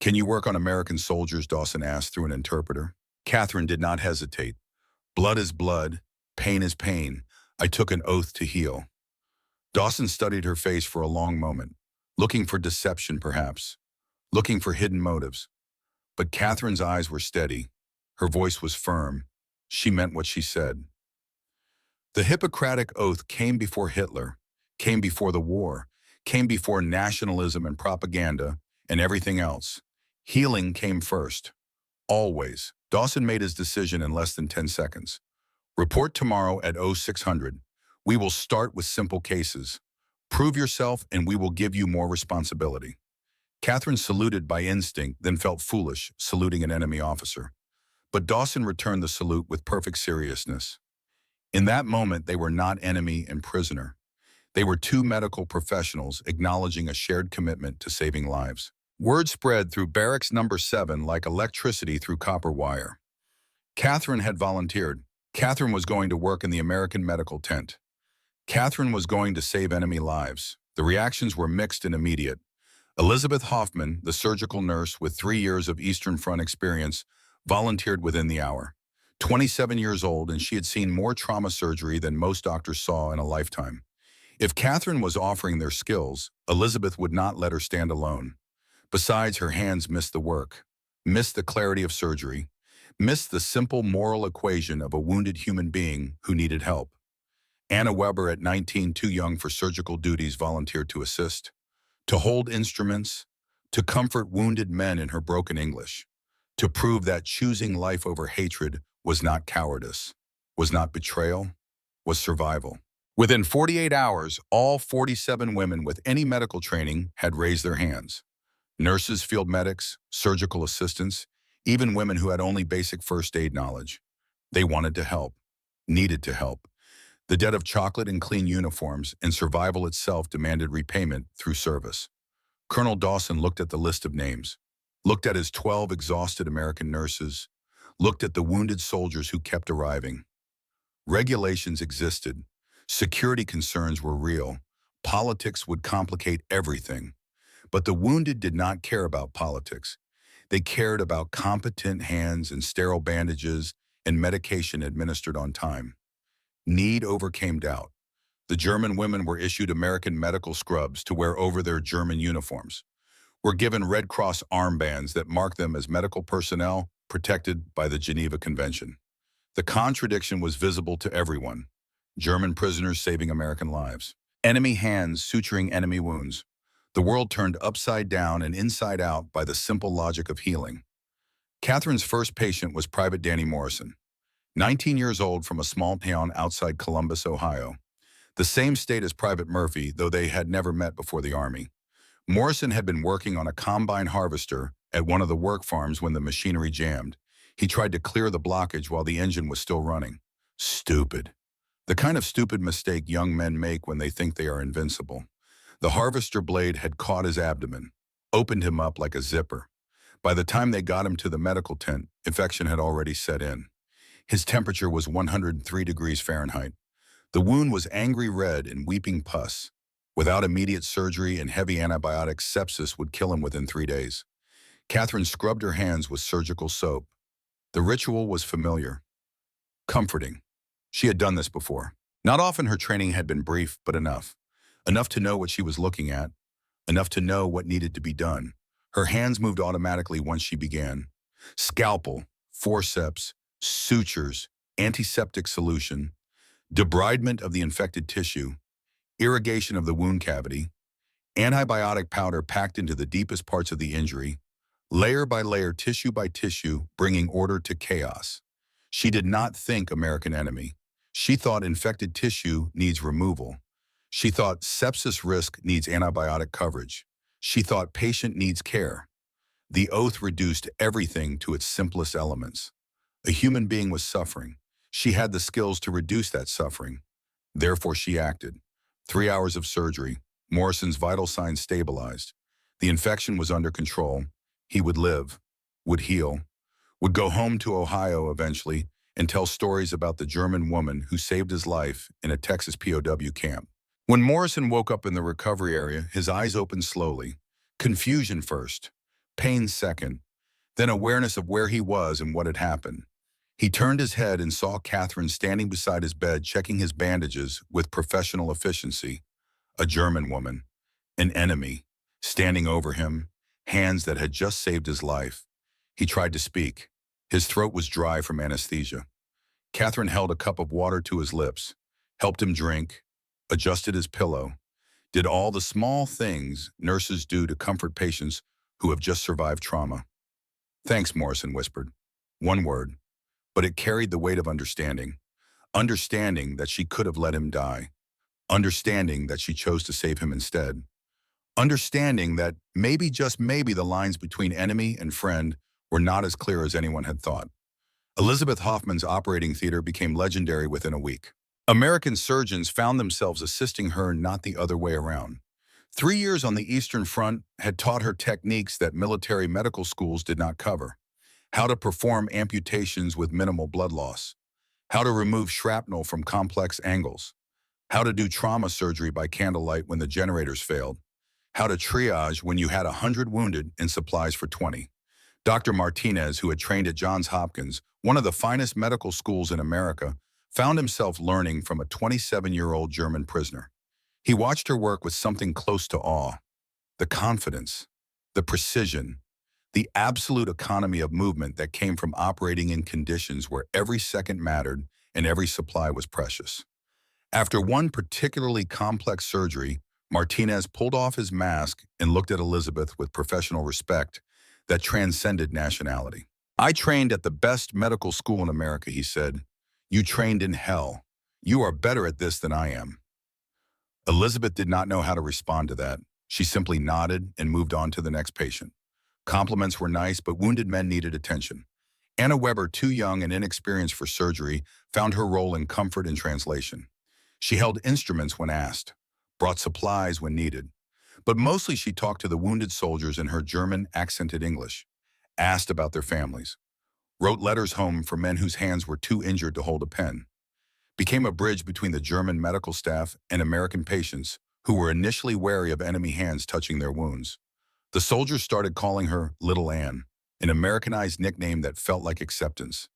"Can you work on American soldiers?" Dawson asked through an interpreter. Catherine did not hesitate. "Blood is blood, pain is pain. I took an oath to heal." Dawson studied her face for a long moment, looking for deception perhaps, looking for hidden motives. But Catherine's eyes were steady. Her voice was firm. She meant what she said. The Hippocratic Oath came before Hitler, came before the war, came before nationalism and propaganda and everything else. Healing came first. Always. Dawson made his decision in less than 10 seconds. "Report tomorrow at 0600. We will start with simple cases. Prove yourself and we will give you more responsibility." Catherine saluted by instinct, then felt foolish, saluting an enemy officer. But Dawson returned the salute with perfect seriousness. In that moment, they were not enemy and prisoner. They were two medical professionals acknowledging a shared commitment to saving lives. Word spread through barracks number 7 like electricity through copper wire. Catherine had volunteered. Catherine was going to work in the American medical tent. Catherine was going to save enemy lives. The reactions were mixed and immediate. Elizabeth Hoffman, the surgical nurse with 3 years of Eastern Front experience, volunteered within the hour. 27 years old, and she had seen more trauma surgery than most doctors saw in a lifetime. If Catherine was offering their skills, Elizabeth would not let her stand alone. Besides, her hands missed the work, missed the clarity of surgery, missed the simple moral equation of a wounded human being who needed help. Anna Weber, at 19, too young for surgical duties, volunteered to assist, to hold instruments, to comfort wounded men in her broken English, to prove that choosing life over hatred was not cowardice, was not betrayal, was survival. Within 48 hours, all 47 women with any medical training had raised their hands. Nurses, field medics, surgical assistants, even women who had only basic first aid knowledge. They wanted to help, needed to help. The debt of chocolate and clean uniforms and survival itself demanded repayment through service. Colonel Dawson looked at the list of names, looked at his 12 exhausted American nurses, looked at the wounded soldiers who kept arriving. Regulations existed. Security concerns were real. Politics would complicate everything. But the wounded did not care about politics. They cared about competent hands and sterile bandages and medication administered on time. Need overcame doubt. The German women were issued American medical scrubs to wear over their German uniforms, were given Red Cross armbands that marked them as medical personnel protected by the Geneva Convention. The contradiction was visible to everyone. German prisoners saving American lives. Enemy hands suturing enemy wounds. The world turned upside down and inside out by the simple logic of healing. Catherine's first patient was Private Danny Morrison, 19 years old, from a small town outside Columbus, Ohio. The same state as Private Murphy, though they had never met before the Army. Morrison had been working on a combine harvester at one of the work farms when the machinery jammed. He tried to clear the blockage while the engine was still running. Stupid. The kind of stupid mistake young men make when they think they are invincible. The harvester blade had caught his abdomen, opened him up like a zipper. By the time they got him to the medical tent, infection had already set in. His temperature was 103 degrees Fahrenheit. The wound was angry red and weeping pus. Without immediate surgery and heavy antibiotics, sepsis would kill him within 3 days. Catherine scrubbed her hands with surgical soap. The ritual was familiar, comforting. She had done this before. Not often. Her training had been brief, but enough. Enough to know what she was looking at, enough to know what needed to be done. Her hands moved automatically once she began. Scalpel, forceps, sutures, antiseptic solution, debridement of the infected tissue, irrigation of the wound cavity, antibiotic powder packed into the deepest parts of the injury, layer by layer, tissue by tissue, bringing order to chaos. She did not think American enemy. She thought infected tissue needs removal. She thought sepsis risk needs antibiotic coverage. She thought patient needs care. The oath reduced everything to its simplest elements. A human being was suffering. She had the skills to reduce that suffering. Therefore, she acted. 3 hours of surgery, Morrison's vital signs stabilized. The infection was under control. He would live, would heal, would go home to Ohio eventually and tell stories about the German woman who saved his life in a Texas POW camp. When Morrison woke up in the recovery area, his eyes opened slowly. Confusion first, pain second, then awareness of where he was and what had happened. He turned his head and saw Catherine standing beside his bed checking his bandages with professional efficiency. A German woman, an enemy, standing over him, hands that had just saved his life. He tried to speak. His throat was dry from anesthesia. Catherine held a cup of water to his lips, helped him drink, adjusted his pillow, did all the small things nurses do to comfort patients who have just survived trauma. "Thanks," Morrison whispered. One word, but it carried the weight of understanding. Understanding that she could have let him die. Understanding that she chose to save him instead. Understanding that maybe, just maybe, the lines between enemy and friend were not as clear as anyone had thought. Elizabeth Hoffman's operating theater became legendary within a week. American surgeons found themselves assisting her, not the other way around. 3 years on the Eastern Front had taught her techniques that military medical schools did not cover. How to perform amputations with minimal blood loss. How to remove shrapnel from complex angles. How to do trauma surgery by candlelight when the generators failed. How to triage when you had 100 wounded and supplies for 20. Dr. Martinez, who had trained at Johns Hopkins, one of the finest medical schools in America, found himself learning from a 27-year-old German prisoner. He watched her work with something close to awe. The confidence, the precision, the absolute economy of movement that came from operating in conditions where every second mattered and every supply was precious. After one particularly complex surgery, Martinez pulled off his mask and looked at Elizabeth with professional respect that transcended nationality. "I trained at the best medical school in America," he said. "You trained in hell. You are better at this than I am." Elizabeth did not know how to respond to that. She simply nodded and moved on to the next patient. Compliments were nice, but wounded men needed attention. Anna Weber, too young and inexperienced for surgery, found her role in comfort and translation. She held instruments when asked, brought supplies when needed, but mostly she talked to the wounded soldiers in her German accented English, asked about their families, wrote letters home for men whose hands were too injured to hold a pen, became a bridge between the German medical staff and American patients who were initially wary of enemy hands touching their wounds. The soldiers started calling her Little Anne, an Americanized nickname that felt like acceptance.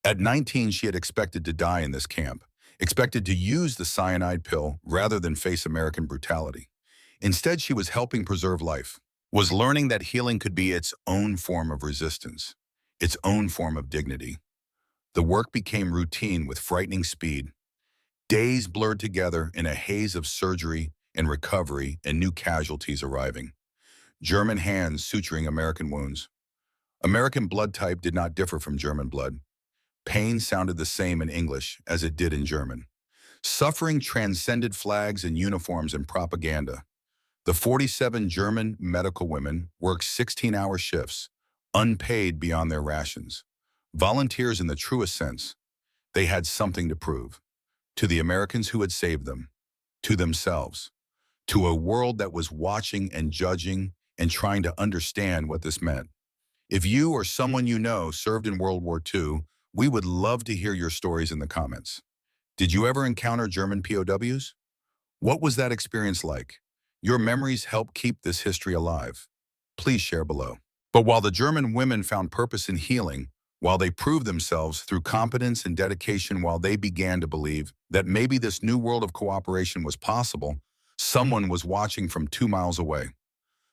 At 19, she had expected to die in this camp, expected to use the cyanide pill rather than face American brutality. Instead, she was helping preserve life, was learning that healing could be its own form of resistance, its own form of dignity. The work became routine with frightening speed. Days blurred together in a haze of surgery and recovery and new casualties arriving. German hands suturing American wounds. American blood type did not differ from German blood. Pain sounded the same in English as it did in German. Suffering transcended flags and uniforms and propaganda. The 47 German medical women worked 16-hour shifts, unpaid beyond their rations. Volunteers in the truest sense. They had something to prove. To the Americans who had saved them. To themselves. To a world that was watching and judging and trying to understand what this meant. If you or someone you know served in World War II, we would love to hear your stories in the comments. Did you ever encounter German POWs? What was that experience like? Your memories help keep this history alive. Please share below. But while the German women found purpose in healing, while they proved themselves through competence and dedication, while they began to believe that maybe this new world of cooperation was possible, someone was watching from 2 miles away.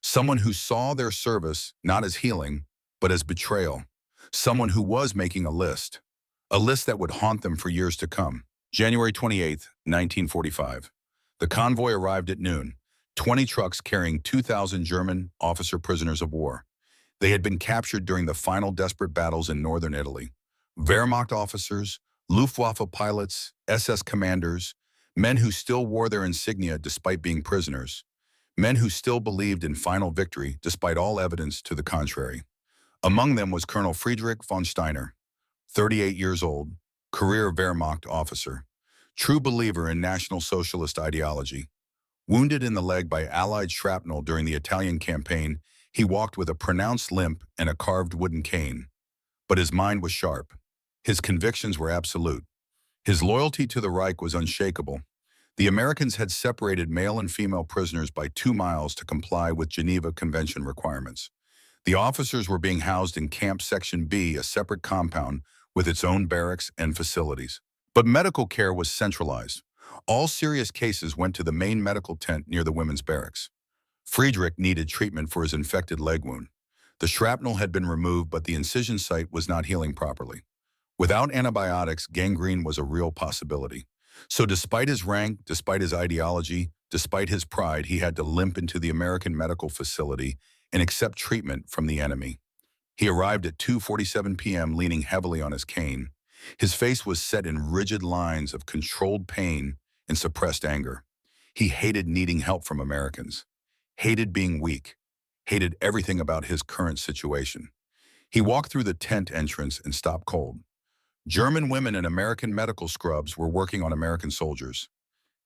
Someone who saw their service not as healing, but as betrayal. Someone who was making a list that would haunt them for years to come. January 28, 1945. The convoy arrived at noon, 20 trucks carrying 2,000 German officer prisoners of war. They had been captured during the final desperate battles in northern Italy. Wehrmacht officers, Luftwaffe pilots, SS commanders, men who still wore their insignia despite being prisoners, men who still believed in final victory despite all evidence to the contrary. Among them was Colonel Friedrich von Steiner, 38 years old, career Wehrmacht officer, true believer in National Socialist ideology. Wounded in the leg by Allied shrapnel during the Italian campaign, he walked with a pronounced limp and a carved wooden cane. But his mind was sharp. His convictions were absolute. His loyalty to the Reich was unshakable. The Americans had separated male and female prisoners by 2 miles to comply with Geneva Convention requirements. The officers were being housed in Camp Section B, a separate compound with its own barracks and facilities. But medical care was centralized. All serious cases went to the main medical tent near the women's barracks. Friedrich needed treatment for his infected leg wound. The shrapnel had been removed, but the incision site was not healing properly. Without antibiotics, gangrene was a real possibility. So despite his rank, despite his ideology, despite his pride, he had to limp into the American medical facility and accept treatment from the enemy. He arrived at 2:47 p.m. leaning heavily on his cane. His face was set in rigid lines of controlled pain and suppressed anger. He hated needing help from Americans, hated being weak, hated everything about his current situation. He walked through the tent entrance and stopped cold. German women in American medical scrubs were working on American soldiers.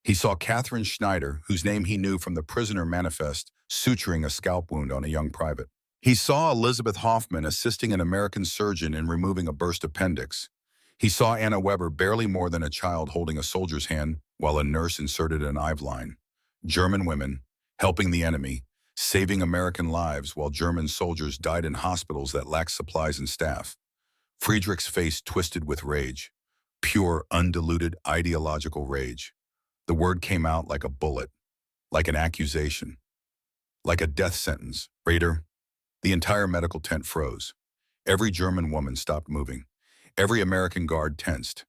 He saw Catherine Schneider, whose name he knew from the prisoner manifest, suturing a scalp wound on a young private. He saw Elizabeth Hoffman assisting an American surgeon in removing a burst appendix. He saw Anna Weber, barely more than a child, holding a soldier's hand while a nurse inserted an IV line. German women, helping the enemy, saving American lives while German soldiers died in hospitals that lacked supplies and staff. Friedrich's face twisted with rage, pure, undiluted ideological rage. The word came out like a bullet, like an accusation, like a death sentence. Raider. The entire medical tent froze. Every German woman stopped moving. Every American guard tensed.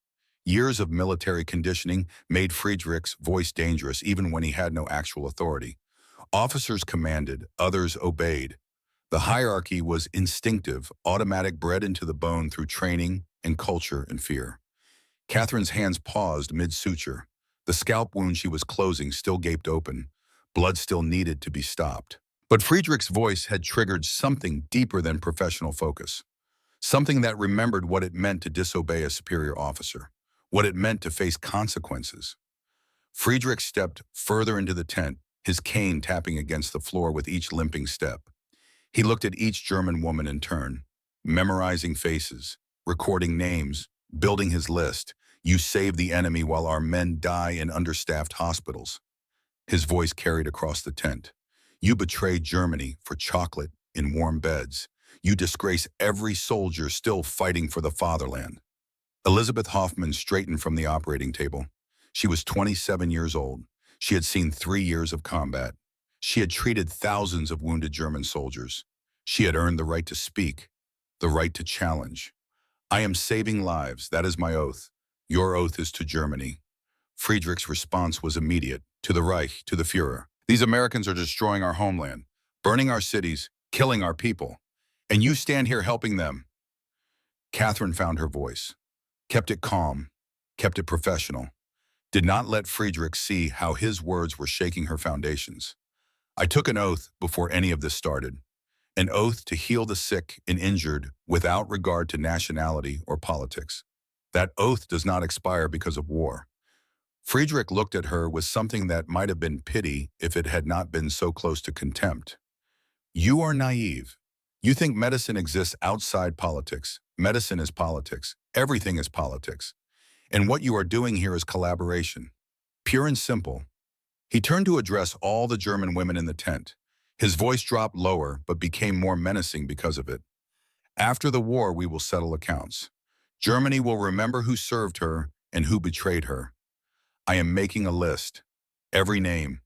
Years of military conditioning made Friedrich's voice dangerous even when he had no actual authority. Officers commanded, others obeyed. The hierarchy was instinctive, automatic, bred into the bone through training and culture and fear. Catherine's hands paused mid-suture. The scalp wound she was closing still gaped open. Blood still needed to be stopped. But Friedrich's voice had triggered something deeper than professional focus. Something that remembered what it meant to disobey a superior officer, what it meant to face consequences. Friedrich stepped further into the tent, his cane tapping against the floor with each limping step. He looked at each German woman in turn, memorizing faces, recording names, building his list. You save the enemy while our men die in understaffed hospitals. His voice carried across the tent. You betray Germany for chocolate in warm beds. You disgrace every soldier still fighting for the fatherland. Elizabeth Hoffman straightened from the operating table. She was 27 years old. She had seen 3 years of combat. She had treated thousands of wounded German soldiers. She had earned the right to speak, the right to challenge. I am saving lives, that is my oath. Your oath is to Germany. Friedrich's response was immediate, to the Reich, to the Führer. These Americans are destroying our homeland, burning our cities, killing our people. And you stand here helping them. Catherine found her voice, kept it calm, kept it professional, did not let Friedrich see how his words were shaking her foundations. I took an oath before any of this started, an oath to heal the sick and injured without regard to nationality or politics. That oath does not expire because of war. Friedrich looked at her with something that might have been pity if it had not been so close to contempt. You are naive. You think medicine exists outside politics. Medicine is politics. Everything is politics. And what you are doing here is collaboration. Pure and simple. He turned to address all the German women in the tent. His voice dropped lower, but became more menacing because of it. After the war, we will settle accounts. Germany will remember who served her and who betrayed her. I am making a list. Every name,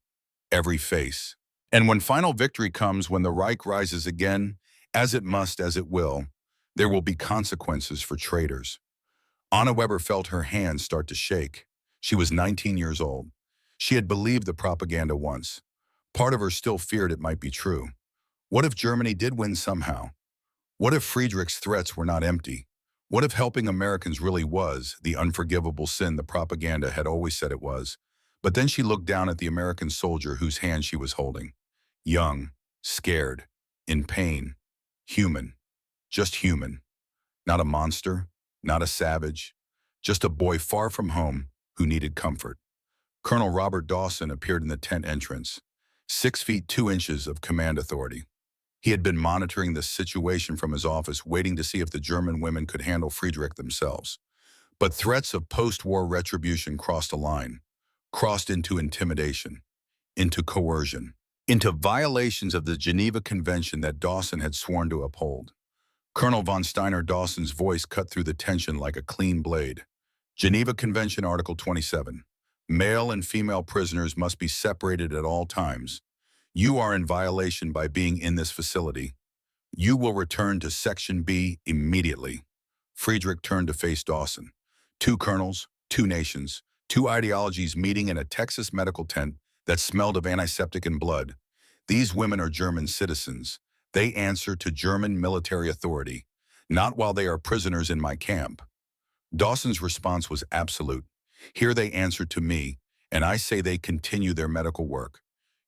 every face. And when final victory comes, when the Reich rises again, as it must, as it will, there will be consequences for traitors. Anna Weber felt her hands start to shake. She was 19 years old. She had believed the propaganda once. Part of her still feared it might be true. What if Germany did win somehow? What if Friedrich's threats were not empty? What if helping Americans really was the unforgivable sin the propaganda had always said it was? But then she looked down at the American soldier whose hand she was holding. Young, scared, in pain, human, just human. Not a monster, not a savage, just a boy far from home who needed comfort. Colonel Robert Dawson appeared in the tent entrance, 6 feet 2 inches of command authority. He had been monitoring the situation from his office, waiting to see if the German women could handle Friedrich themselves. But threats of post-war retribution crossed a line, crossed into intimidation, into coercion, into violations of the Geneva Convention that Dawson had sworn to uphold. Colonel von Steiner Dawson's voice cut through the tension like a clean blade. Geneva Convention Article 27. Male and female prisoners must be separated at all times. You are in violation by being in this facility. You will return to Section B immediately. Friedrich turned to face Dawson. 2 colonels, 2 nations, 2 ideologies meeting in a Texas medical tent that smelled of antiseptic and blood. These women are German citizens. They answer to German military authority, not while they are prisoners in my camp. Dawson's response was absolute. Here they answer to me, and I say they continue their medical work.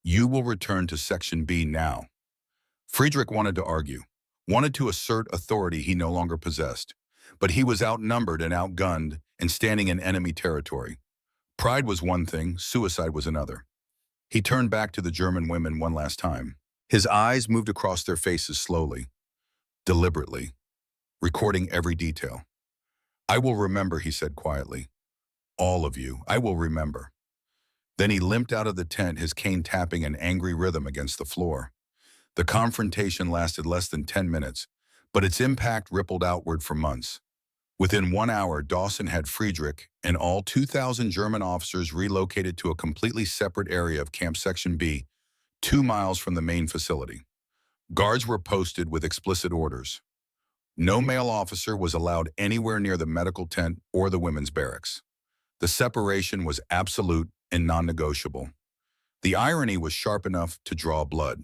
You will return to Section B now. Friedrich wanted to argue, wanted to assert authority he no longer possessed, but he was outnumbered and outgunned and standing in enemy territory. Pride was one thing, suicide was another. He turned back to the German women one last time. His eyes moved across their faces slowly, deliberately, recording every detail. I will remember, he said quietly. All of you, I will remember. Then he limped out of the tent, his cane tapping an angry rhythm against the floor. The confrontation lasted less than 10 minutes, but its impact rippled outward for months. Within 1 hour, Dawson had Friedrich and all 2,000 German officers relocated to a completely separate area of Camp Section B, 2 miles from the main facility. Guards were posted with explicit orders. No male officer was allowed anywhere near the medical tent or the women's barracks. The separation was absolute and non-negotiable. The irony was sharp enough to draw blood.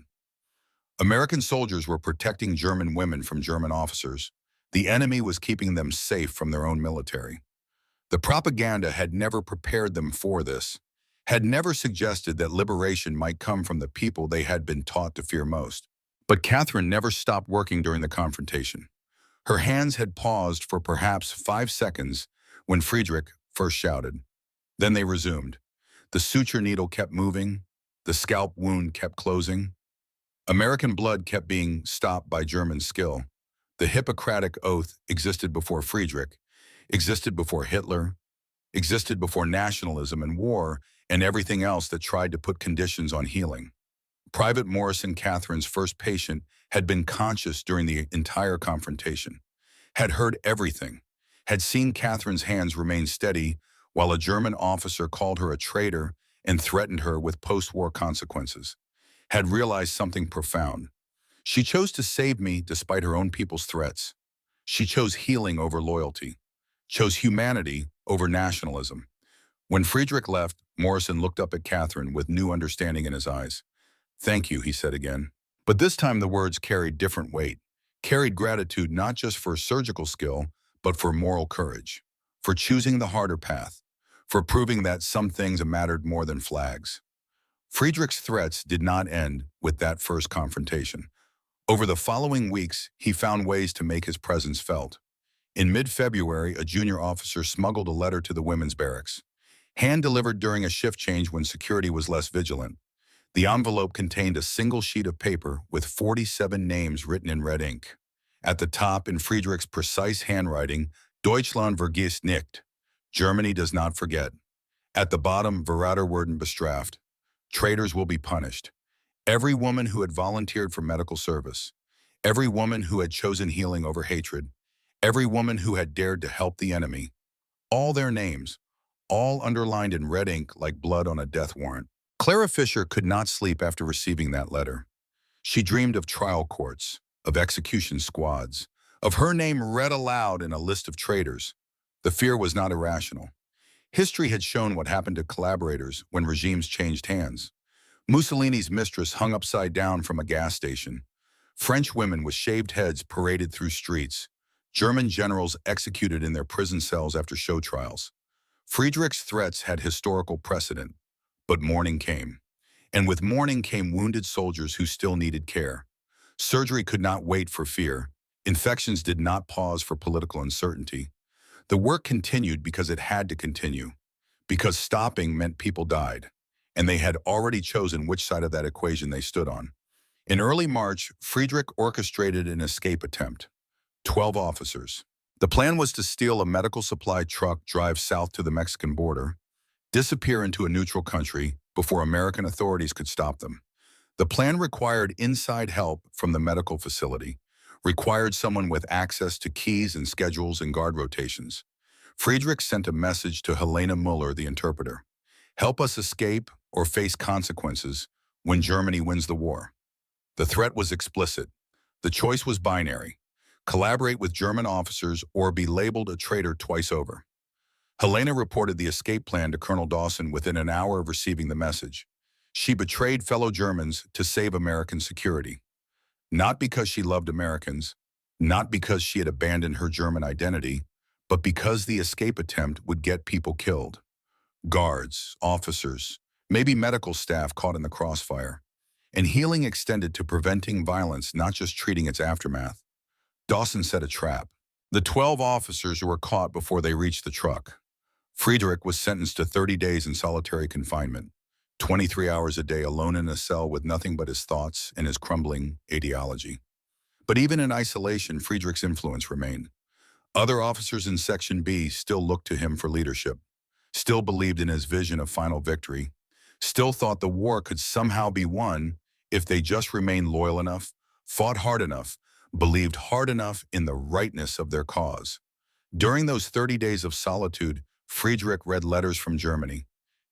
American soldiers were protecting German women from German officers. The enemy was keeping them safe from their own military. The propaganda had never prepared them for this, had never suggested that liberation might come from the people they had been taught to fear most. But Catherine never stopped working during the confrontation. Her hands had paused for perhaps 5 seconds when Friedrich first shouted. Then they resumed. The suture needle kept moving. The scalp wound kept closing. American blood kept being stopped by German skill. The Hippocratic Oath existed before Friedrich, existed before Hitler, existed before nationalism and war and everything else that tried to put conditions on healing. Private Morrison, Catherine's first patient, had been conscious during the entire confrontation, had heard everything, had seen Catherine's hands remain steady while a German officer called her a traitor and threatened her with post-war consequences, had realized something profound. She chose to save me despite her own people's threats. She chose healing over loyalty, chose humanity over nationalism. When Friedrich left, Morrison looked up at Catherine with new understanding in his eyes. Thank you, he said again. But this time the words carried different weight, carried gratitude not just for surgical skill, but for moral courage, for choosing the harder path, for proving that some things mattered more than flags. Friedrich's threats did not end with that first confrontation. Over the following weeks, he found ways to make his presence felt. In mid-February, a junior officer smuggled a letter to the women's barracks, hand-delivered during a shift change when security was less vigilant. The envelope contained a single sheet of paper with 47 names written in red ink. At the top, in Friedrich's precise handwriting, Deutschland vergisst nicht. Germany does not forget. At the bottom, Verräter werden bestraft. Traitors will be punished. Every woman who had volunteered for medical service, every woman who had chosen healing over hatred, every woman who had dared to help the enemy, all their names, all underlined in red ink like blood on a death warrant. Clara Fisher could not sleep after receiving that letter. She dreamed of trial courts, of execution squads, of her name read aloud in a list of traitors. The fear was not irrational. History had shown what happened to collaborators when regimes changed hands. Mussolini's mistress hung upside down from a gas station. French women with shaved heads paraded through streets. German generals executed in their prison cells after show trials. Friedrich's threats had historical precedent, but morning came. And with morning came wounded soldiers who still needed care. Surgery could not wait for fear. Infections did not pause for political uncertainty. The work continued because it had to continue, because stopping meant people died, and they had already chosen which side of that equation they stood on. In early March, Friedrich orchestrated an escape attempt. 12 officers. The plan was to steal a medical supply truck, drive south to the Mexican border, disappear into a neutral country before American authorities could stop them. The plan required inside help from the medical facility, required someone with access to keys and schedules and guard rotations. Friedrich sent a message to Helena Muller, the interpreter. Help us escape or face consequences when Germany wins the war. The threat was explicit. The choice was binary. Collaborate with German officers or be labeled a traitor twice over. Helena reported the escape plan to Colonel Dawson within an hour of receiving the message. She betrayed fellow Germans to save American security. Not because she loved Americans, not because she had abandoned her German identity, but because the escape attempt would get people killed. Guards, officers, maybe medical staff caught in the crossfire. And healing extended to preventing violence, not just treating its aftermath. Dawson set a trap. The 12 officers were caught before they reached the truck. Friedrich was sentenced to 30 days in solitary confinement, 23 hours a day alone in a cell with nothing but his thoughts and his crumbling ideology. But even in isolation, Friedrich's influence remained. Other officers in Section B still looked to him for leadership, still believed in his vision of final victory, still thought the war could somehow be won if they just remained loyal enough, fought hard enough, believed hard enough in the rightness of their cause. During those 30 days of solitude, Friedrich read letters from Germany,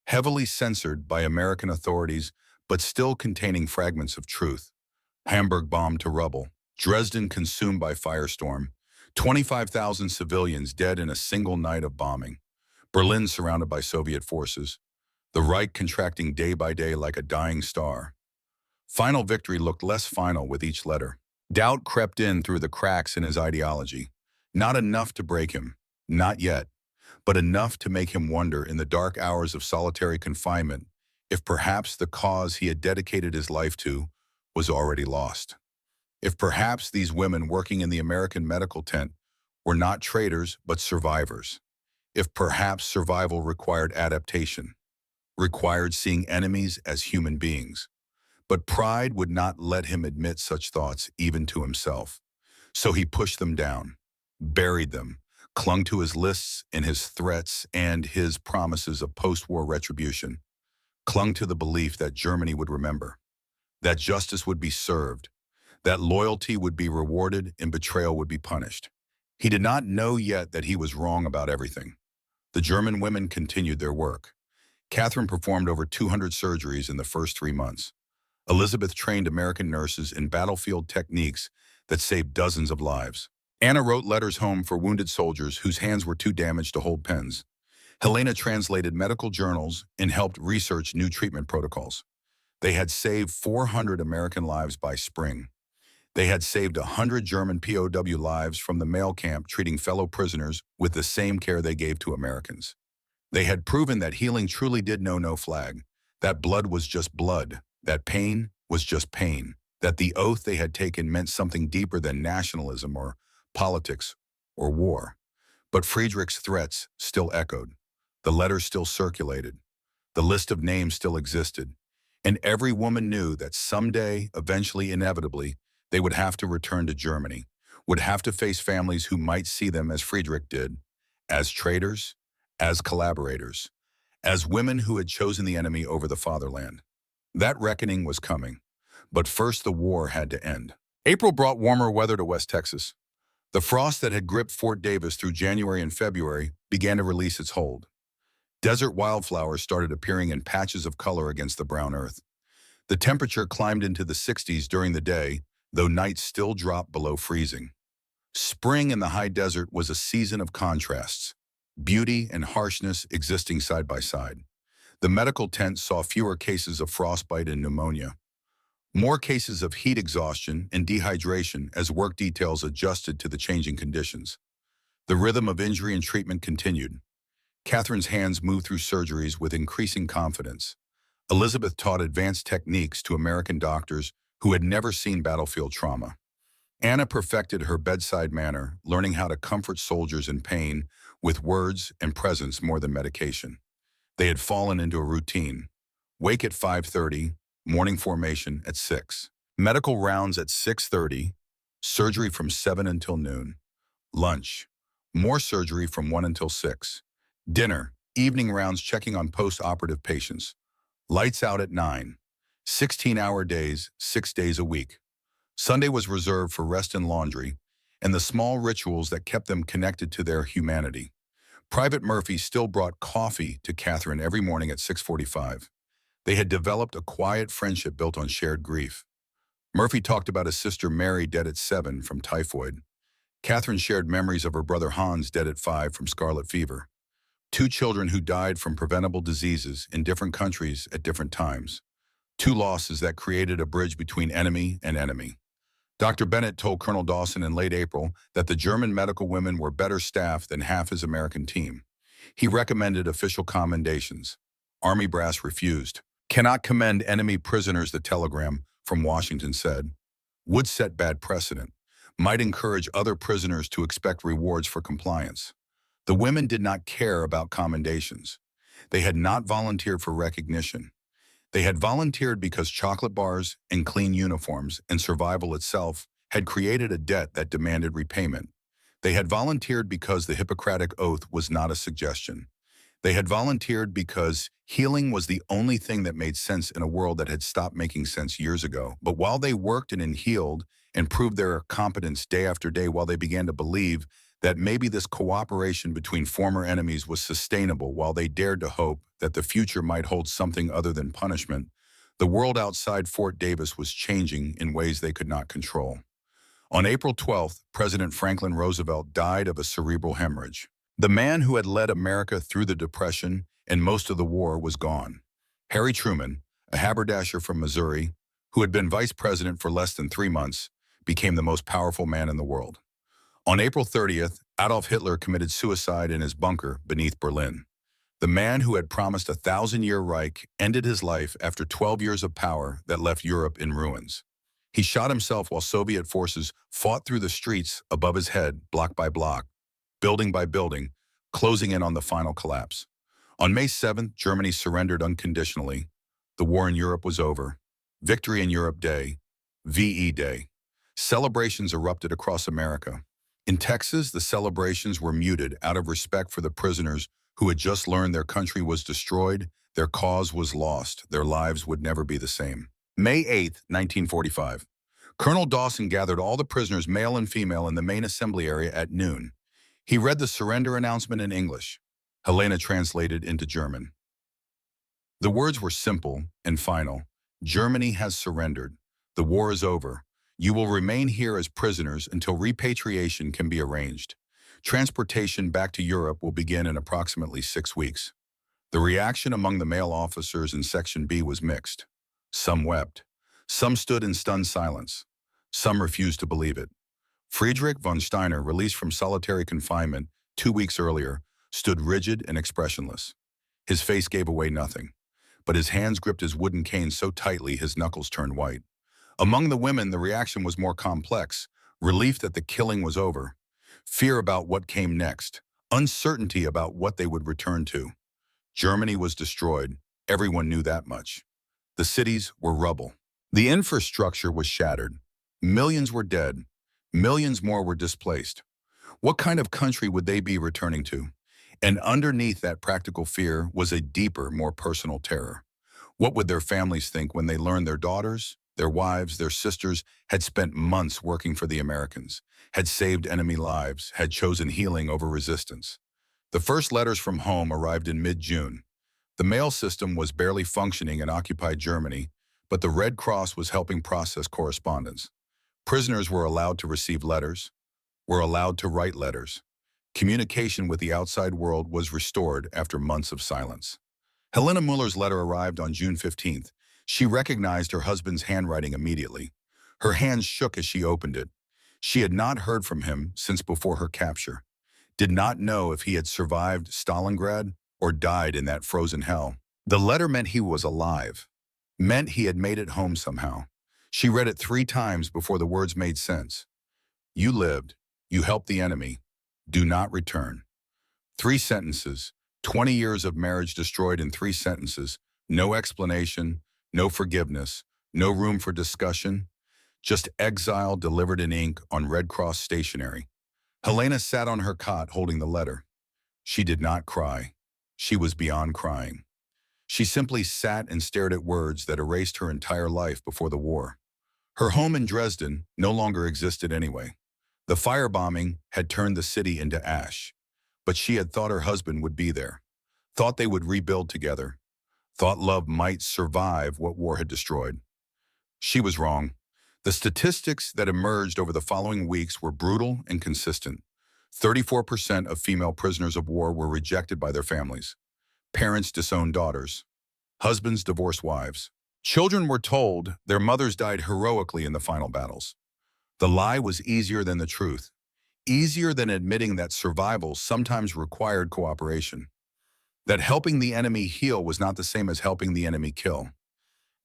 heavily censored by American authorities, but still containing fragments of truth. Hamburg bombed to rubble, Dresden consumed by firestorm, 25,000 civilians dead in a single night of bombing, Berlin surrounded by Soviet forces, the Reich contracting day by day like a dying star. Final victory looked less final with each letter. Doubt crept in through the cracks in his ideology. Not enough to break him, not yet, but enough to make him wonder in the dark hours of solitary confinement if perhaps the cause he had dedicated his life to was already lost. If perhaps these women working in the American medical tent were not traitors but survivors. If perhaps survival required adaptation, required seeing enemies as human beings. But pride would not let him admit such thoughts even to himself. So he pushed them down, buried them, clung to his lists and his threats and his promises of post-war retribution, clung to the belief that Germany would remember, that justice would be served, that loyalty would be rewarded and betrayal would be punished. He did not know yet that he was wrong about everything. The German women continued their work. Catherine performed over 200 surgeries in the first 3 months. Elizabeth trained American nurses in battlefield techniques that saved dozens of lives. Anna wrote letters home for wounded soldiers whose hands were too damaged to hold pens. Helena translated medical journals and helped research new treatment protocols. They had saved 400 American lives by spring. They had saved 100 German POW lives from the mail camp, treating fellow prisoners with the same care they gave to Americans. They had proven that healing truly did know no flag, that blood was just blood, that pain was just pain, that the oath they had taken meant something deeper than nationalism or politics or war. But Friedrich's threats still echoed. The letters still circulated. The list of names still existed. And every woman knew that someday, eventually, inevitably, they would have to return to Germany, would have to face families who might see them as Friedrich did, as traitors, as collaborators, as women who had chosen the enemy over the fatherland. That reckoning was coming, but first the war had to end. April brought warmer weather to West Texas. The frost that had gripped Fort Davis through January and February began to release its hold. Desert wildflowers started appearing in patches of color against the brown earth. The temperature climbed into the 60s during the day, though nights still dropped below freezing. Spring in the high desert was a season of contrasts, beauty and harshness existing side by side. The medical tent saw fewer cases of frostbite and pneumonia, more cases of heat exhaustion and dehydration as work details adjusted to the changing conditions. The rhythm of injury and treatment continued. Catherine's hands moved through surgeries with increasing confidence. Elizabeth taught advanced techniques to American doctors who had never seen battlefield trauma. Anna perfected her bedside manner, learning how to comfort soldiers in pain with words and presence more than medication. They had fallen into a routine. Wake at 5:30, morning formation at 6. Medical rounds at 6:30, surgery from 7 until noon. Lunch, more surgery from 1 until 6. Dinner, evening rounds checking on post-operative patients. Lights out at 9. 16-hour days, 6 days a week. Sunday was reserved for rest and laundry, and the small rituals that kept them connected to their humanity. Private Murphy still brought coffee to Catherine every morning at 6:45. They had developed a quiet friendship built on shared grief. Murphy talked about his sister Mary dead at 7 from typhoid. Catherine shared memories of her brother Hans dead at 5 from scarlet fever. Two children who died from preventable diseases in different countries at different times. Two losses that created a bridge between enemy and enemy. Dr. Bennett told Colonel Dawson in late April that the German medical women were better staffed than half his American team. He recommended official commendations. Army brass refused. Cannot commend enemy prisoners, the telegram from Washington said. Would set bad precedent. Might encourage other prisoners to expect rewards for compliance. The women did not care about commendations. They had not volunteered for recognition. They had volunteered because chocolate bars and clean uniforms and survival itself had created a debt that demanded repayment. They had volunteered because the Hippocratic Oath was not a suggestion. They had volunteered because healing was the only thing that made sense in a world that had stopped making sense years ago. But while they worked and healed and proved their competence day after day, while they began to believe that maybe this cooperation between former enemies was sustainable, while they dared to hope that the future might hold something other than punishment, the world outside Fort Davis was changing in ways they could not control. On April 12th, President Franklin Roosevelt died of a cerebral hemorrhage. The man who had led America through the Depression and most of the war was gone. Harry Truman, a haberdasher from Missouri, who had been vice president for less than 3 months, became the most powerful man in the world. On April 30th, Adolf Hitler committed suicide in his bunker beneath Berlin. The man who had promised a 1,000-year Reich ended his life after 12 years of power that left Europe in ruins. He shot himself while Soviet forces fought through the streets above his head, block by block, building by building, closing in on the final collapse. On May 7th, Germany surrendered unconditionally. The war in Europe was over. Victory in Europe Day, VE Day. Celebrations erupted across America. In Texas, the celebrations were muted out of respect for the prisoners who had just learned their country was destroyed, their cause was lost, their lives would never be the same. May 8, 1945. Colonel Dawson gathered all the prisoners, male and female, in the main assembly area at noon. He read the surrender announcement in English. Helena translated into German. The words were simple and final. Germany has surrendered. The war is over. You will remain here as prisoners until repatriation can be arranged. Transportation back to Europe will begin in approximately 6 weeks. The reaction among the male officers in Section B was mixed. Some wept. Some stood in stunned silence. Some refused to believe it. Friedrich von Steiner, released from solitary confinement 2 weeks earlier, stood rigid and expressionless. His face gave away nothing, but his hands gripped his wooden cane so tightly his knuckles turned white. Among the women, the reaction was more complex. Relief that the killing was over. Fear about what came next. Uncertainty about what they would return to. Germany was destroyed. Everyone knew that much. The cities were rubble. The infrastructure was shattered. Millions were dead. Millions more were displaced. What kind of country would they be returning to? And underneath that practical fear was a deeper, more personal terror. What would their families think when they learned their daughters, their wives, their sisters had spent months working for the Americans, had saved enemy lives, had chosen healing over resistance? The first letters from home arrived in mid-June. The mail system was barely functioning in occupied Germany, but the Red Cross was helping process correspondence. Prisoners were allowed to receive letters, were allowed to write letters. Communication with the outside world was restored after months of silence. Helena Muller's letter arrived on June 15th. She recognized her husband's handwriting immediately. Her hands shook as she opened it. She had not heard from him since before her capture, did not know if he had survived Stalingrad or died in that frozen hell. The letter meant he was alive, meant he had made it home somehow. She read it 3 times before the words made sense. You lived, you helped the enemy, do not return. 3 sentences, 20 years of marriage destroyed in 3 sentences, no explanation, no forgiveness, no room for discussion, just exile delivered in ink on Red Cross stationery. Helena sat on her cot holding the letter. She did not cry. She was beyond crying. She simply sat and stared at words that erased her entire life before the war. Her home in Dresden no longer existed anyway. The firebombing had turned the city into ash. But she had thought her husband would be there, thought they would rebuild together, thought love might survive what war had destroyed. She was wrong. The statistics that emerged over the following weeks were brutal and consistent. 34% of female prisoners of war were rejected by their families. Parents disowned daughters. Husbands divorced wives. Children were told their mothers died heroically in the final battles. The lie was easier than the truth, easier than admitting that survival sometimes required cooperation, that helping the enemy heal was not the same as helping the enemy kill.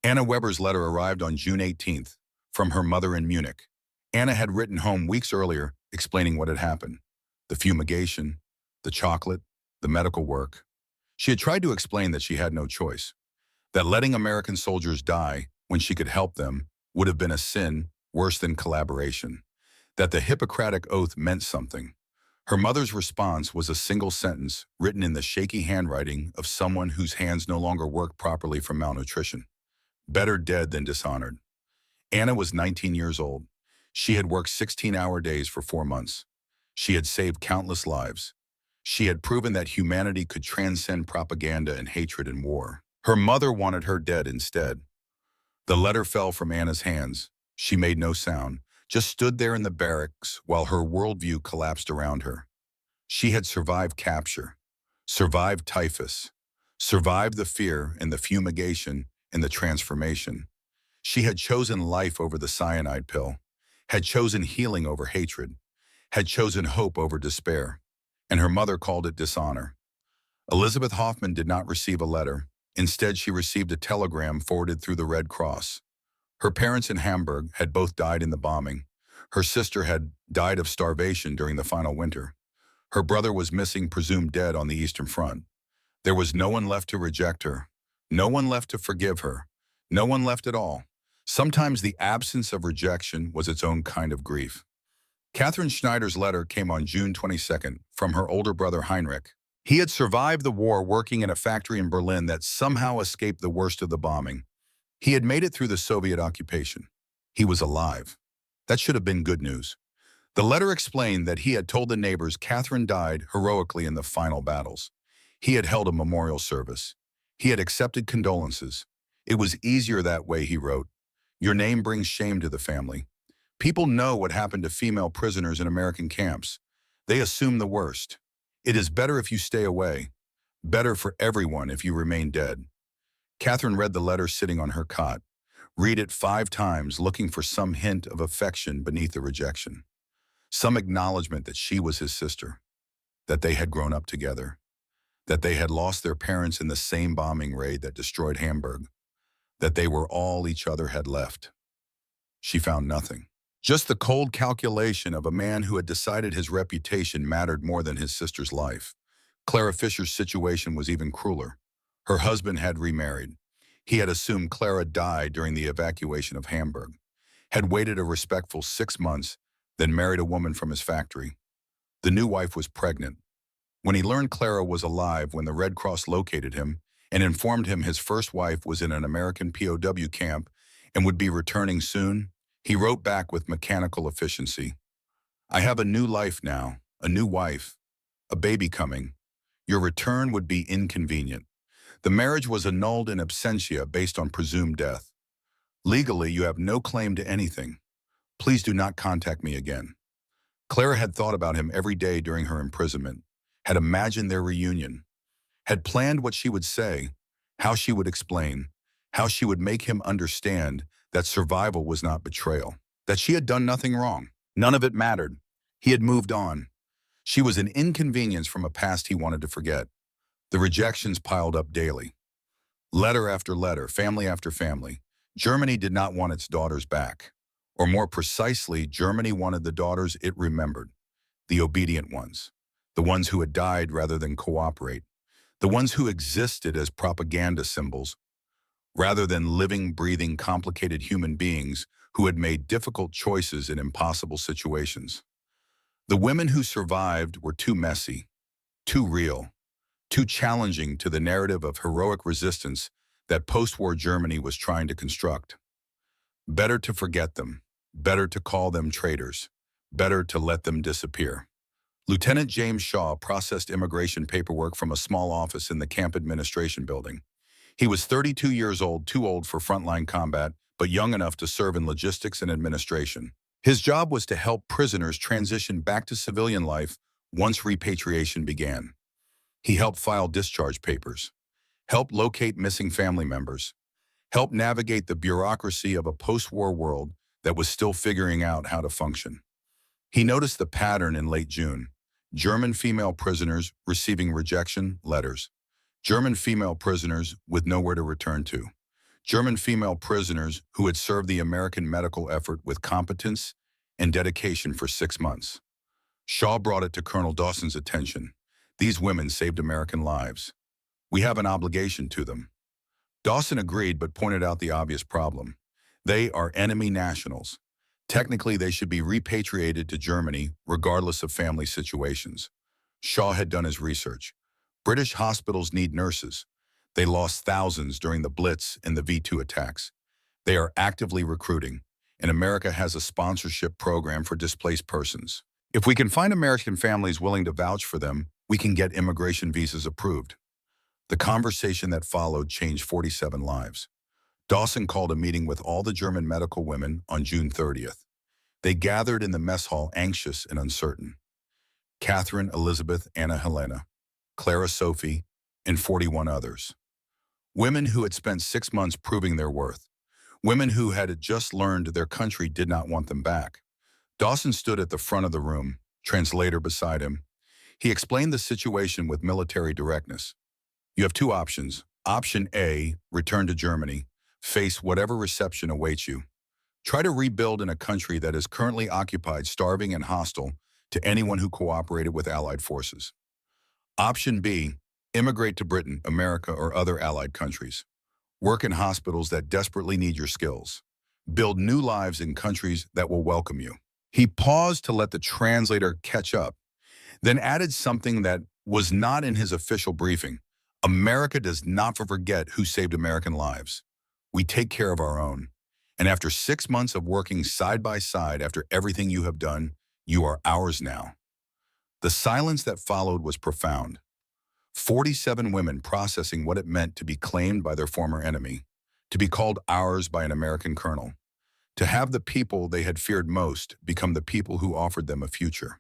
Anna Weber's letter arrived on June 18th from her mother in Munich. Anna had written home weeks earlier explaining what had happened: the fumigation, the chocolate, the medical work. She had tried to explain that she had no choice, that letting American soldiers die when she could help them would have been a sin worse than collaboration, that the Hippocratic Oath meant something. Her mother's response was a single sentence written in the shaky handwriting of someone whose hands no longer worked properly from malnutrition. Better dead than dishonored. Anna was 19 years old. She had worked 16-hour days for 4 months. She had saved countless lives. She had proven that humanity could transcend propaganda and hatred and war. Her mother wanted her dead instead. The letter fell from Anna's hands. She made no sound, just stood there in the barracks while her worldview collapsed around her. She had survived capture, survived typhus, survived the fear and the fumigation and the transformation. She had chosen life over the cyanide pill, had chosen healing over hatred, had chosen hope over despair, and her mother called it dishonor. Elizabeth Hoffman did not receive a letter. Instead, she received a telegram forwarded through the Red Cross. Her parents in Hamburg had both died in the bombing. Her sister had died of starvation during the final winter. Her brother was missing, presumed dead on the Eastern Front. There was no one left to reject her, no one left to forgive her, no one left at all. Sometimes the absence of rejection was its own kind of grief. Catherine Schneider's letter came on June 22nd from her older brother Heinrich. He had survived the war working in a factory in Berlin that somehow escaped the worst of the bombing. He had made it through the Soviet occupation. He was alive. That should have been good news. The letter explained that he had told the neighbors Catherine died heroically in the final battles. He had held a memorial service. He had accepted condolences. It was easier that way, he wrote. Your name brings shame to the family. People know what happened to female prisoners in American camps. They assume the worst. It is better if you stay away. Better for everyone if you remain dead. Catherine read the letter sitting on her cot. Read it 5 times, looking for some hint of affection beneath the rejection. Some acknowledgement that she was his sister, that they had grown up together, that they had lost their parents in the same bombing raid that destroyed Hamburg, that they were all each other had left. She found nothing. Just the cold calculation of a man who had decided his reputation mattered more than his sister's life. Clara Fisher's situation was even crueler. Her husband had remarried. He had assumed Clara died during the evacuation of Hamburg, had waited a respectful 6 months, then married a woman from his factory. The new wife was pregnant. When he learned Clara was alive when the Red Cross located him and informed him his first wife was in an American POW camp and would be returning soon, he wrote back with mechanical efficiency. I have a new life now, a new wife, a baby coming. Your return would be inconvenient. The marriage was annulled in absentia based on presumed death. Legally, you have no claim to anything. Please do not contact me again. Clara had thought about him every day during her imprisonment, had imagined their reunion, had planned what she would say, how she would explain, how she would make him understand that survival was not betrayal, that she had done nothing wrong. None of it mattered. He had moved on. She was an inconvenience from a past he wanted to forget. The rejections piled up daily. Letter after letter, family after family. Germany did not want its daughters back. Or more precisely, Germany wanted the daughters it remembered, the obedient ones, the ones who had died rather than cooperate, the ones who existed as propaganda symbols, rather than living, breathing, complicated human beings who had made difficult choices in impossible situations. The women who survived were too messy, too real, too challenging to the narrative of heroic resistance that post-war Germany was trying to construct. Better to forget them, better to call them traitors, better to let them disappear. Lieutenant James Shaw processed immigration paperwork from a small office in the camp administration building. He was 32 years old, too old for frontline combat, but young enough to serve in logistics and administration. His job was to help prisoners transition back to civilian life once repatriation began. He helped file discharge papers, helped locate missing family members, helped navigate the bureaucracy of a post-war world that was still figuring out how to function. He noticed the pattern in late June: German female prisoners receiving rejection letters, German female prisoners with nowhere to return to, German female prisoners who had served the American medical effort with competence and dedication for 6 months. Shaw brought it to Colonel Dawson's attention. These women saved American lives. We have an obligation to them. Dawson agreed but pointed out the obvious problem. They are enemy nationals. Technically, they should be repatriated to Germany regardless of family situations. Shaw had done his research. British hospitals need nurses. They lost thousands during the Blitz and the V2 attacks. They are actively recruiting, and America has a sponsorship program for displaced persons. If we can find American families willing to vouch for them, we can get immigration visas approved. The conversation that followed changed 47 lives. Dawson called a meeting with all the German medical women on June 30th. They gathered in the mess hall anxious and uncertain. Catherine, Elizabeth, Anna, Helena, Clara, Sophie, and 41 others. Women who had spent 6 months proving their worth. Women who had just learned their country did not want them back. Dawson stood at the front of the room, translator beside him. He explained the situation with military directness. You have 2 options. Option A, return to Germany. Face whatever reception awaits you. Try to rebuild in a country that is currently occupied, starving, and hostile to anyone who cooperated with Allied forces. Option B, immigrate to Britain, America, or other Allied countries. Work in hospitals that desperately need your skills. Build new lives in countries that will welcome you. He paused to let the translator catch up, then added something that was not in his official briefing. America does not forget who saved American lives. We take care of our own. And after 6 months of working side by side, after everything you have done, you are ours now. The silence that followed was profound. 47 women processing what it meant to be claimed by their former enemy, to be called ours by an American colonel, to have the people they had feared most become the people who offered them a future.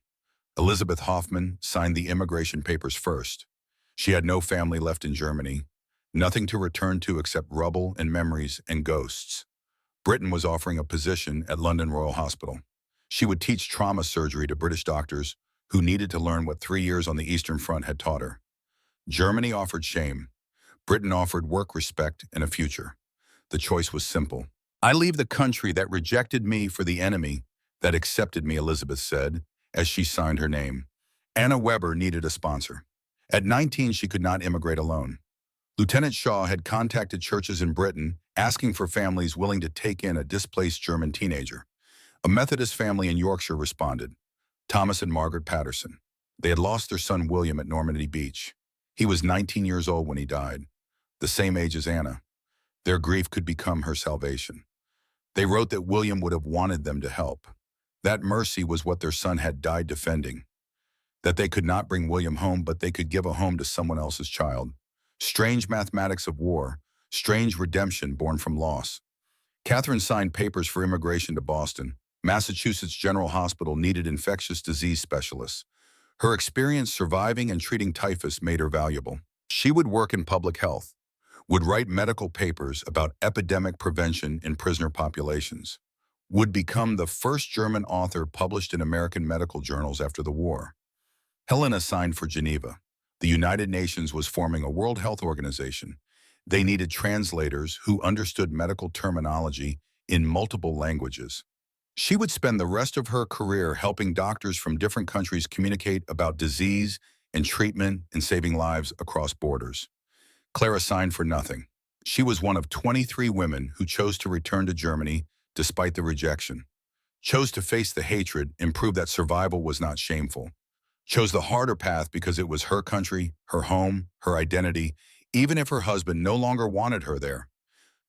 Elizabeth Hoffman signed the immigration papers first. She had no family left in Germany, nothing to return to except rubble and memories and ghosts. Britain was offering a position at London Royal Hospital. She would teach trauma surgery to British doctors who needed to learn what 3 years on the Eastern Front had taught her. Germany offered shame. Britain offered work, respect, and a future. The choice was simple. I leave the country that rejected me for the enemy that accepted me, Elizabeth said, as she signed her name. Anna Weber needed a sponsor. At 19, she could not immigrate alone. Lieutenant Shaw had contacted churches in Britain asking for families willing to take in a displaced German teenager. A Methodist family in Yorkshire responded, Thomas and Margaret Patterson. They had lost their son William at Normandy Beach. He was 19 years old when he died, the same age as Anna. Their grief could become her salvation. They wrote that William would have wanted them to help. That mercy was what their son had died defending. That they could not bring William home, but they could give a home to someone else's child. Strange mathematics of war, strange redemption born from loss. Catherine signed papers for immigration to Boston. Massachusetts General Hospital needed infectious disease specialists. Her experience surviving and treating typhus made her valuable. She would work in public health, would write medical papers about epidemic prevention in prisoner populations, would become the first German author published in American medical journals after the war. Helena signed for Geneva. The United Nations was forming a World Health Organization. They needed translators who understood medical terminology in multiple languages. She would spend the rest of her career helping doctors from different countries communicate about disease and treatment and saving lives across borders. Clara signed for nothing. She was one of 23 women who chose to return to Germany despite the rejection, chose to face the hatred and prove that survival was not shameful, chose the harder path because it was her country, her home, her identity, even if her husband no longer wanted her there.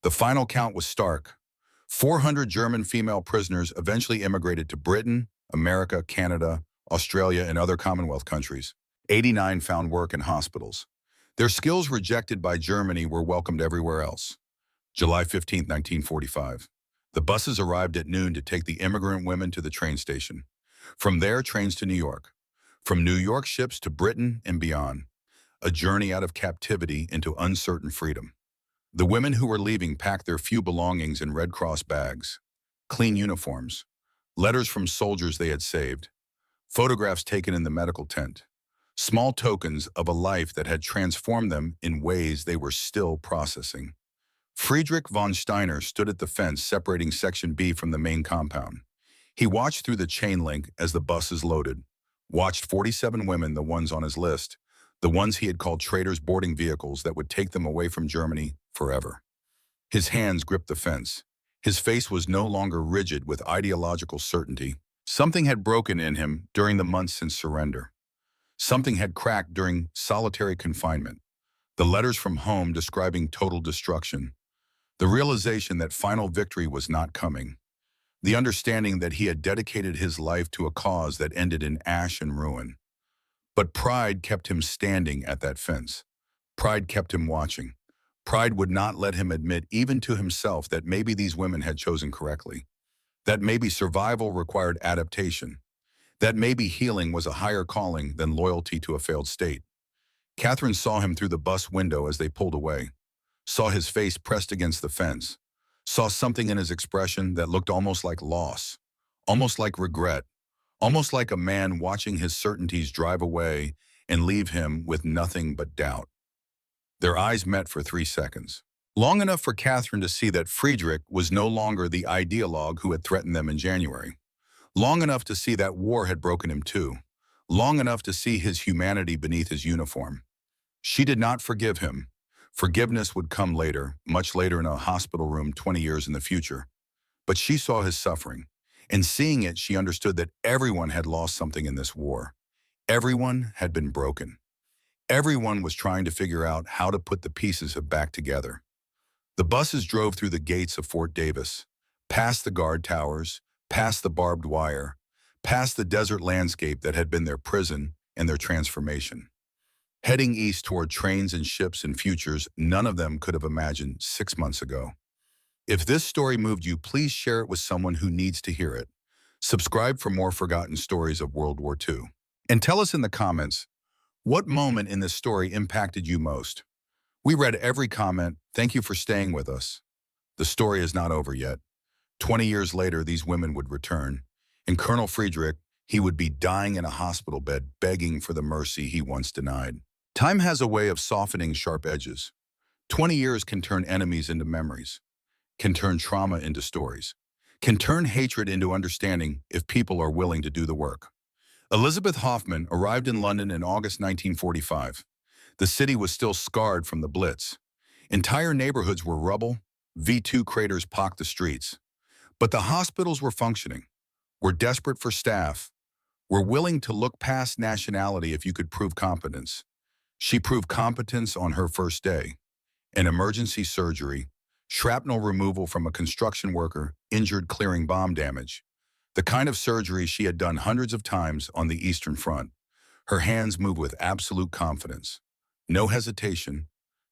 The final count was stark. 400 German female prisoners eventually immigrated to Britain, America, Canada, Australia, and other Commonwealth countries. 89 found work in hospitals. Their skills rejected by Germany were welcomed everywhere else. July 15, 1945. The buses arrived at noon to take the immigrant women to the train station. From there, trains to New York. From New York, ships to Britain and beyond. A journey out of captivity into uncertain freedom. The women who were leaving packed their few belongings in Red Cross bags. Clean uniforms. Letters from soldiers they had saved. Photographs taken in the medical tent. Small tokens of a life that had transformed them in ways they were still processing. Friedrich von Steiner stood at the fence separating Section B from the main compound. He watched through the chain link as the buses loaded, watched 47 women, the ones on his list, the ones he had called traitors boarding vehicles that would take them away from Germany forever. His hands gripped the fence. His face was no longer rigid with ideological certainty. Something had broken in him during the months since surrender. Something had cracked during solitary confinement. The letters from home describing total destruction. The realization that final victory was not coming. The understanding that he had dedicated his life to a cause that ended in ash and ruin. But pride kept him standing at that fence. Pride kept him watching. Pride would not let him admit even to himself that maybe these women had chosen correctly. That maybe survival required adaptation. That maybe healing was a higher calling than loyalty to a failed state. Catherine saw him through the bus window as they pulled away, saw his face pressed against the fence, saw something in his expression that looked almost like loss, almost like regret, almost like a man watching his certainties drive away and leave him with nothing but doubt. Their eyes met for 3 seconds, long enough for Catherine to see that Friedrich was no longer the ideologue who had threatened them in January. Long enough to see that war had broken him too. Long enough to see his humanity beneath his uniform. She did not forgive him. Forgiveness would come later, much later in a hospital room 20 years in the future. But she saw his suffering, and seeing it, she understood that everyone had lost something in this war. Everyone had been broken. Everyone was trying to figure out how to put the pieces back together. The buses drove through the gates of Fort Davis, past the guard towers, past the barbed wire, past the desert landscape that had been their prison and their transformation. Heading east toward trains and ships and futures none of them could have imagined 6 months ago. If this story moved you, please share it with someone who needs to hear it. Subscribe for more forgotten stories of World War II. And tell us in the comments, what moment in this story impacted you most? We read every comment. Thank you for staying with us. The story is not over yet. 20 years later, these women would return, and Colonel Friedrich, he would be dying in a hospital bed, begging for the mercy he once denied. Time has a way of softening sharp edges. 20 years can turn enemies into memories, can turn trauma into stories, can turn hatred into understanding if people are willing to do the work. Elizabeth Hoffman arrived in London in August 1945. The city was still scarred from the Blitz. Entire neighborhoods were rubble, V2 craters pocked the streets. But the hospitals were functioning, were desperate for staff, were willing to look past nationality if you could prove competence. She proved competence on her first day. An emergency surgery, shrapnel removal from a construction worker injured clearing bomb damage. The kind of surgery she had done hundreds of times on the Eastern Front. Her hands moved with absolute confidence. No hesitation,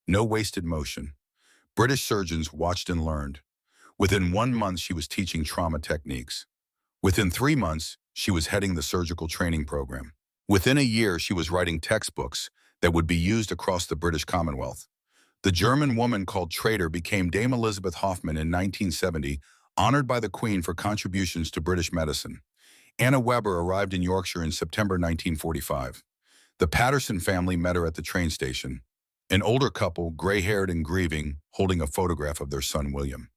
no wasted motion. British surgeons watched and learned. Within 1 month, she was teaching trauma techniques. Within 3 months, she was heading the surgical training program. Within a year, she was writing textbooks that would be used across the British Commonwealth. The German woman called traitor became Dame Elizabeth Hoffman in 1970, honored by the Queen for contributions to British medicine. Anna Weber arrived in Yorkshire in September 1945. The Patterson family met her at the train station. An older couple, gray-haired and grieving, holding a photograph of their son William.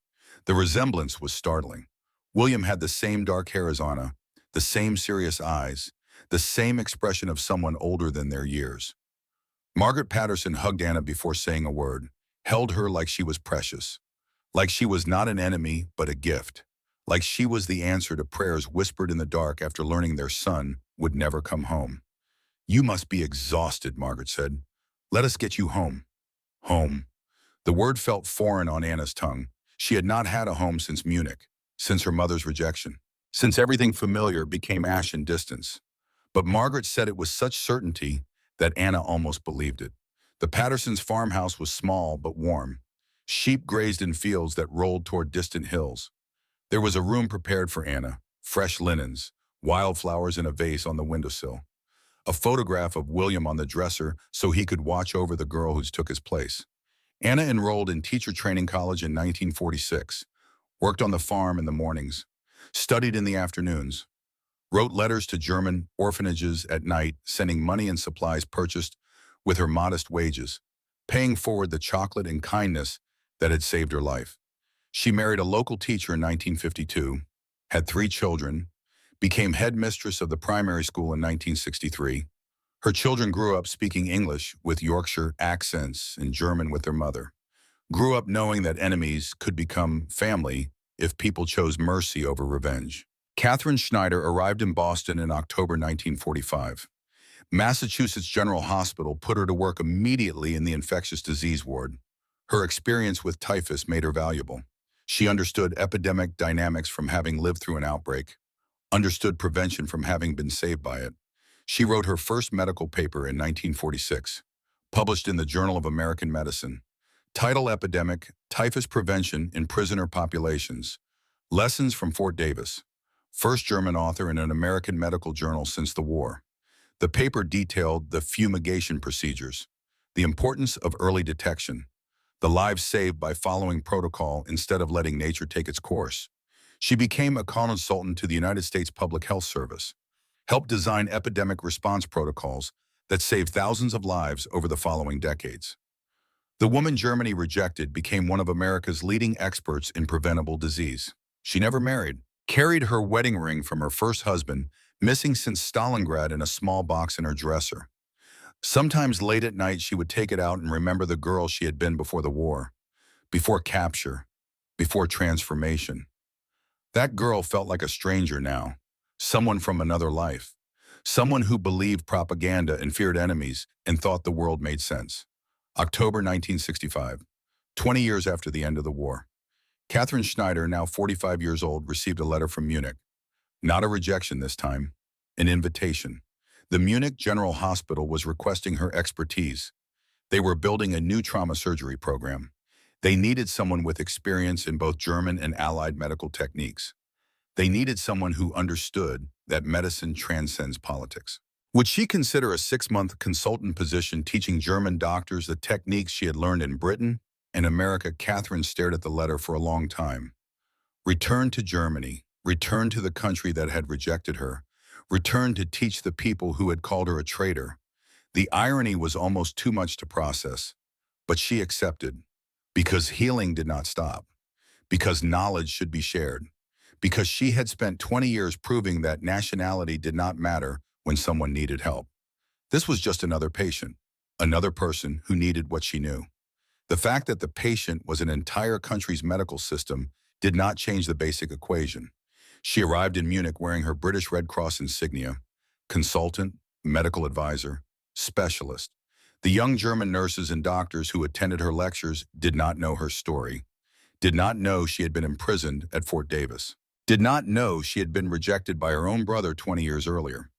The resemblance was startling. William had the same dark hair as Anna, the same serious eyes, the same expression of someone older than their years. Margaret Patterson hugged Anna before saying a word, held her like she was precious, like she was not an enemy but a gift, like she was the answer to prayers whispered in the dark after learning their son would never come home. "You must be exhausted," Margaret said. "Let us get you home." Home. The word felt foreign on Anna's tongue. She had not had a home since Munich, since her mother's rejection, since everything familiar became ash and distance. But Margaret said it with such certainty that Anna almost believed it. The Pattersons' farmhouse was small but warm. Sheep grazed in fields that rolled toward distant hills. There was a room prepared for Anna, fresh linens, wildflowers in a vase on the windowsill, a photograph of William on the dresser so he could watch over the girl who took his place. Anna enrolled in teacher training college in 1946, worked on the farm in the mornings, studied in the afternoons, wrote letters to German orphanages at night, sending money and supplies purchased with her modest wages, paying forward the chocolate and kindness that had saved her life. She married a local teacher in 1952, had 3 children, became headmistress of the primary school in 1963. Her children grew up speaking English with Yorkshire accents and German with their mother, grew up knowing that enemies could become family if people chose mercy over revenge. Catherine Schneider arrived in Boston in October 1945. Massachusetts General Hospital put her to work immediately in the infectious disease ward. Her experience with typhus made her valuable. She understood epidemic dynamics from having lived through an outbreak, understood prevention from having been saved by it. She wrote her first medical paper in 1946, published in the Journal of American Medicine. Title: Epidemic, Typhus Prevention in Prisoner Populations. Lessons from Fort Davis. First German author in an American medical journal since the war. The paper detailed the fumigation procedures, the importance of early detection, the lives saved by following protocol instead of letting nature take its course. She became a consultant to the United States Public Health Service, helped design epidemic response protocols that saved thousands of lives over the following decades. The woman Germany rejected became one of America's leading experts in preventable disease. She never married, carried her wedding ring from her first husband, missing since Stalingrad, in a small box in her dresser. Sometimes late at night she would take it out and remember the girl she had been before the war, before capture, before transformation. That girl felt like a stranger now, someone from another life, someone who believed propaganda and feared enemies and thought the world made sense. October 1965, 20 years after the end of the war. Catherine Schneider, now 45 years old, received a letter from Munich. Not a rejection this time, an invitation. The Munich General Hospital was requesting her expertise. They were building a new trauma surgery program. They needed someone with experience in both German and Allied medical techniques. They needed someone who understood that medicine transcends politics. Would she consider a 6-month consultant position teaching German doctors the techniques she had learned in Britain and America? Catherine stared at the letter for a long time. Return to Germany, return to the country that had rejected her, return to teach the people who had called her a traitor. The irony was almost too much to process, but she accepted, because healing did not stop, because knowledge should be shared, because she had spent 20 years proving that nationality did not matter when someone needed help. This was just another patient, another person who needed what she knew. The fact that the patient was an entire country's medical system did not change the basic equation. She arrived in Munich wearing her British Red Cross insignia: consultant, medical advisor, specialist. The young German nurses and doctors who attended her lectures did not know her story, did not know she had been imprisoned at Fort Davis, did not know she had been rejected by her own brother 20 years earlier.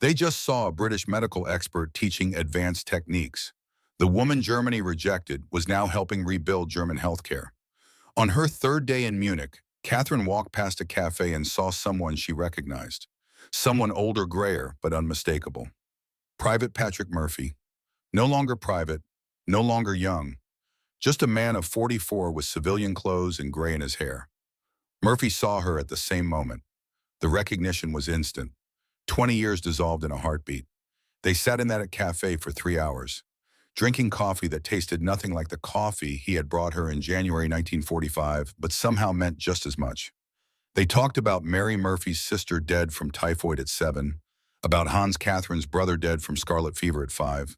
They just saw a British medical expert teaching advanced techniques. The woman Germany rejected was now helping rebuild German healthcare. On her 3rd day in Munich, Catherine walked past a cafe and saw someone she recognized. Someone older, grayer, but unmistakable. Private Patrick Murphy. No longer private, no longer young. Just a man of 44 with civilian clothes and gray in his hair. Murphy saw her at the same moment. The recognition was instant. 20 years dissolved in a heartbeat. They sat in that cafe for 3 hours, drinking coffee that tasted nothing like the coffee he had brought her in January 1945, but somehow meant just as much. They talked about Mary Murphy's sister dead from typhoid at 7, About Hans Catherine's brother dead from scarlet fever at 5,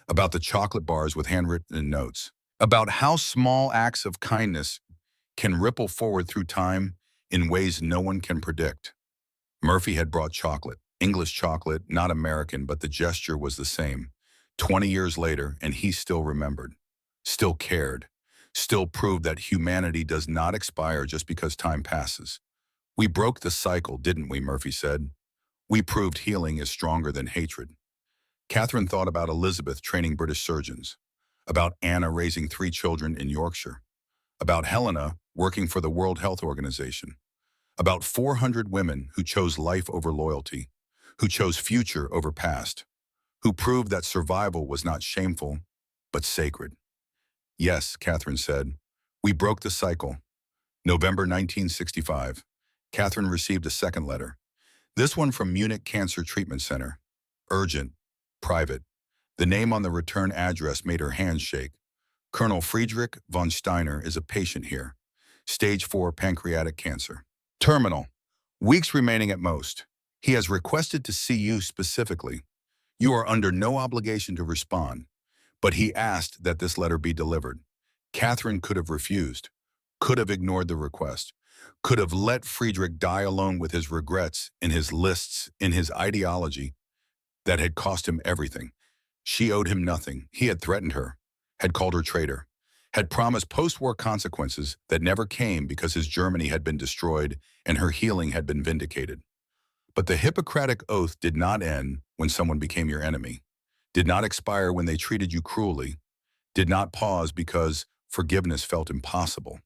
about the chocolate bars with handwritten notes, about how small acts of kindness can ripple forward through time in ways no one can predict. Murphy had brought chocolate, English chocolate, not American, but the gesture was the same. 20 years later, and he still remembered, still cared, still proved that humanity does not expire just because time passes. We broke the cycle, didn't we, Murphy said. We proved healing is stronger than hatred. Catherine thought about Elizabeth training British surgeons, about Anna raising 3 children in Yorkshire, about Helena working for the World Health Organization, about 400 women who chose life over loyalty, who chose future over past, who proved that survival was not shameful, but sacred. Yes, Catherine said, we broke the cycle. November 1965. Catherine received a second letter. This one from Munich Cancer Treatment Center. Urgent. Private. The name on the return address made her hands shake. Colonel Friedrich von Steiner is a patient here. Stage 4 pancreatic cancer. Terminal. Weeks remaining at most. He has requested to see you specifically. You are under no obligation to respond, but he asked that this letter be delivered. Catherine could have refused, could have ignored the request, could have let Friedrich die alone with his regrets, in his lists, in his ideology that had cost him everything. She owed him nothing. He had threatened her, had called her traitor, had promised post-war consequences that never came because his Germany had been destroyed and her healing had been vindicated. But the Hippocratic oath did not end when someone became your enemy, did not expire when they treated you cruelly, did not pause because forgiveness felt impossible.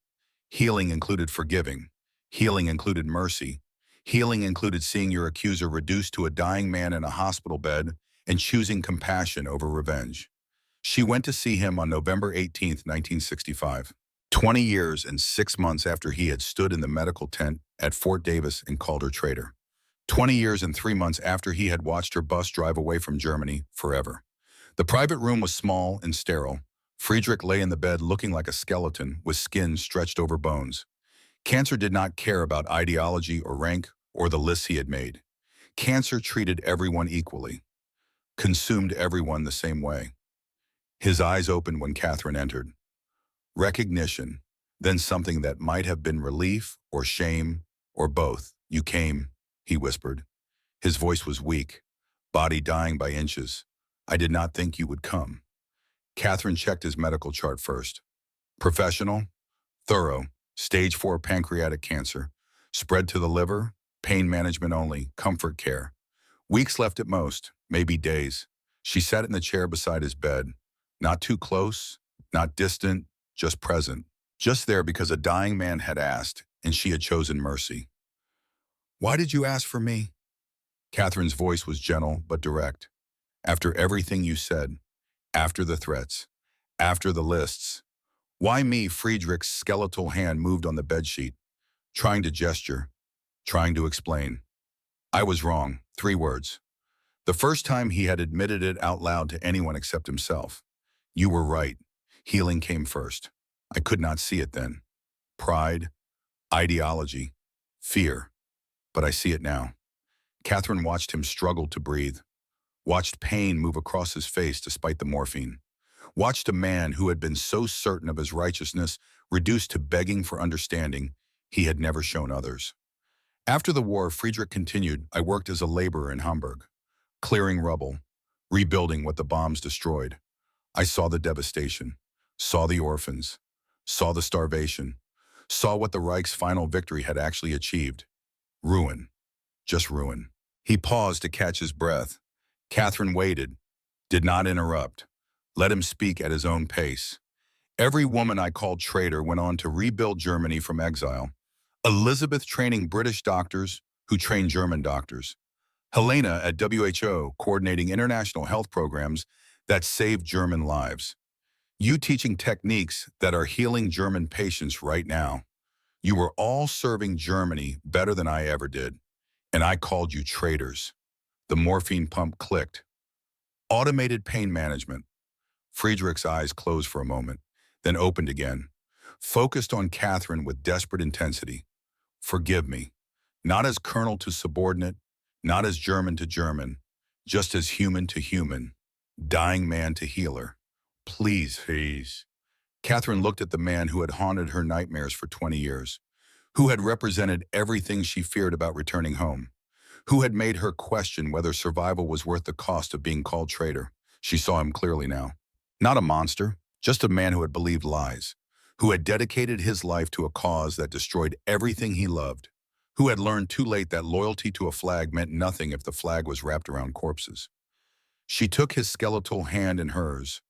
Healing included forgiving. Healing included mercy. Healing included seeing your accuser reduced to a dying man in a hospital bed and choosing compassion over revenge. She went to see him on November 18, 1965, 20 years and 6 months after he had stood in the medical tent at Fort Davis and called her traitor. 20 years and 3 months after he had watched her bus drive away from Germany forever. The private room was small and sterile. Friedrich lay in the bed looking like a skeleton with skin stretched over bones. Cancer did not care about ideology or rank or the lists he had made. Cancer treated everyone equally, consumed everyone the same way. His eyes opened when Catherine entered. Recognition, then something that might have been relief or shame or both. You came, he whispered. His voice was weak, body dying by inches. I did not think you would come. Catherine checked his medical chart first. Professional, thorough, stage 4 pancreatic cancer, spread to the liver, pain management only, comfort care. Weeks left at most, maybe days. She sat in the chair beside his bed, not too close, not distant, just present, just there because a dying man had asked, and she had chosen mercy. Why did you ask for me? Catherine's voice was gentle but direct. After everything you said, after the threats, after the lists, why me? Friedrich's skeletal hand moved on the bedsheet, trying to gesture, trying to explain. I was wrong, 3 words. The first time he had admitted it out loud to anyone except himself. You were right. Healing came first. I could not see it then. Pride, ideology, fear. But I see it now. Catherine watched him struggle to breathe, watched pain move across his face despite the morphine, watched a man who had been so certain of his righteousness reduced to begging for understanding he had never shown others. After the war, Friedrich continued, I worked as a laborer in Hamburg, clearing rubble, rebuilding what the bombs destroyed. I saw the devastation, saw the orphans, saw the starvation, saw what the Reich's final victory had actually achieved. Ruin. Just ruin. He paused to catch his breath. Catherine waited, did not interrupt, let him speak at his own pace. Every woman I called traitor went on to rebuild Germany from exile. Elizabeth training British doctors who trained German doctors. Helena at WHO coordinating international health programs that saved German lives. You teaching techniques that are healing German patients right now. You were all serving Germany better than I ever did, and I called you traitors. The morphine pump clicked. Automated pain management. Friedrich's eyes closed for a moment, then opened again, focused on Catherine with desperate intensity. Forgive me, not as colonel to subordinate, not as German to German, just as human to human, dying man to healer. Please, please. Catherine looked at the man who had haunted her nightmares for 20 years, who had represented everything she feared about returning home, who had made her question whether survival was worth the cost of being called traitor. She saw him clearly now. Not a monster, just a man who had believed lies, who had dedicated his life to a cause that destroyed everything he loved, who had learned too late that loyalty to a flag meant nothing if the flag was wrapped around corpses. She took his skeletal hand in hers,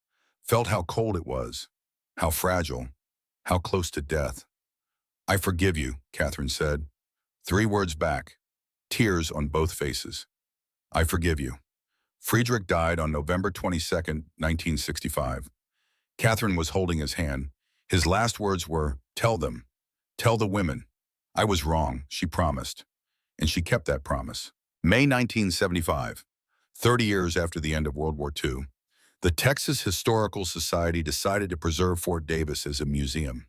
felt how cold it was, how fragile, how close to death. "I forgive you," Catherine said. 3 words back, tears on both faces. "I forgive you." Friedrich died on November 22nd, 1965. Catherine was holding his hand. His last words were, "Tell them. Tell the women. I was wrong," she promised. And she kept that promise. May 1975, 30 years after the end of World War II, the Texas Historical Society decided to preserve Fort Davis as a museum.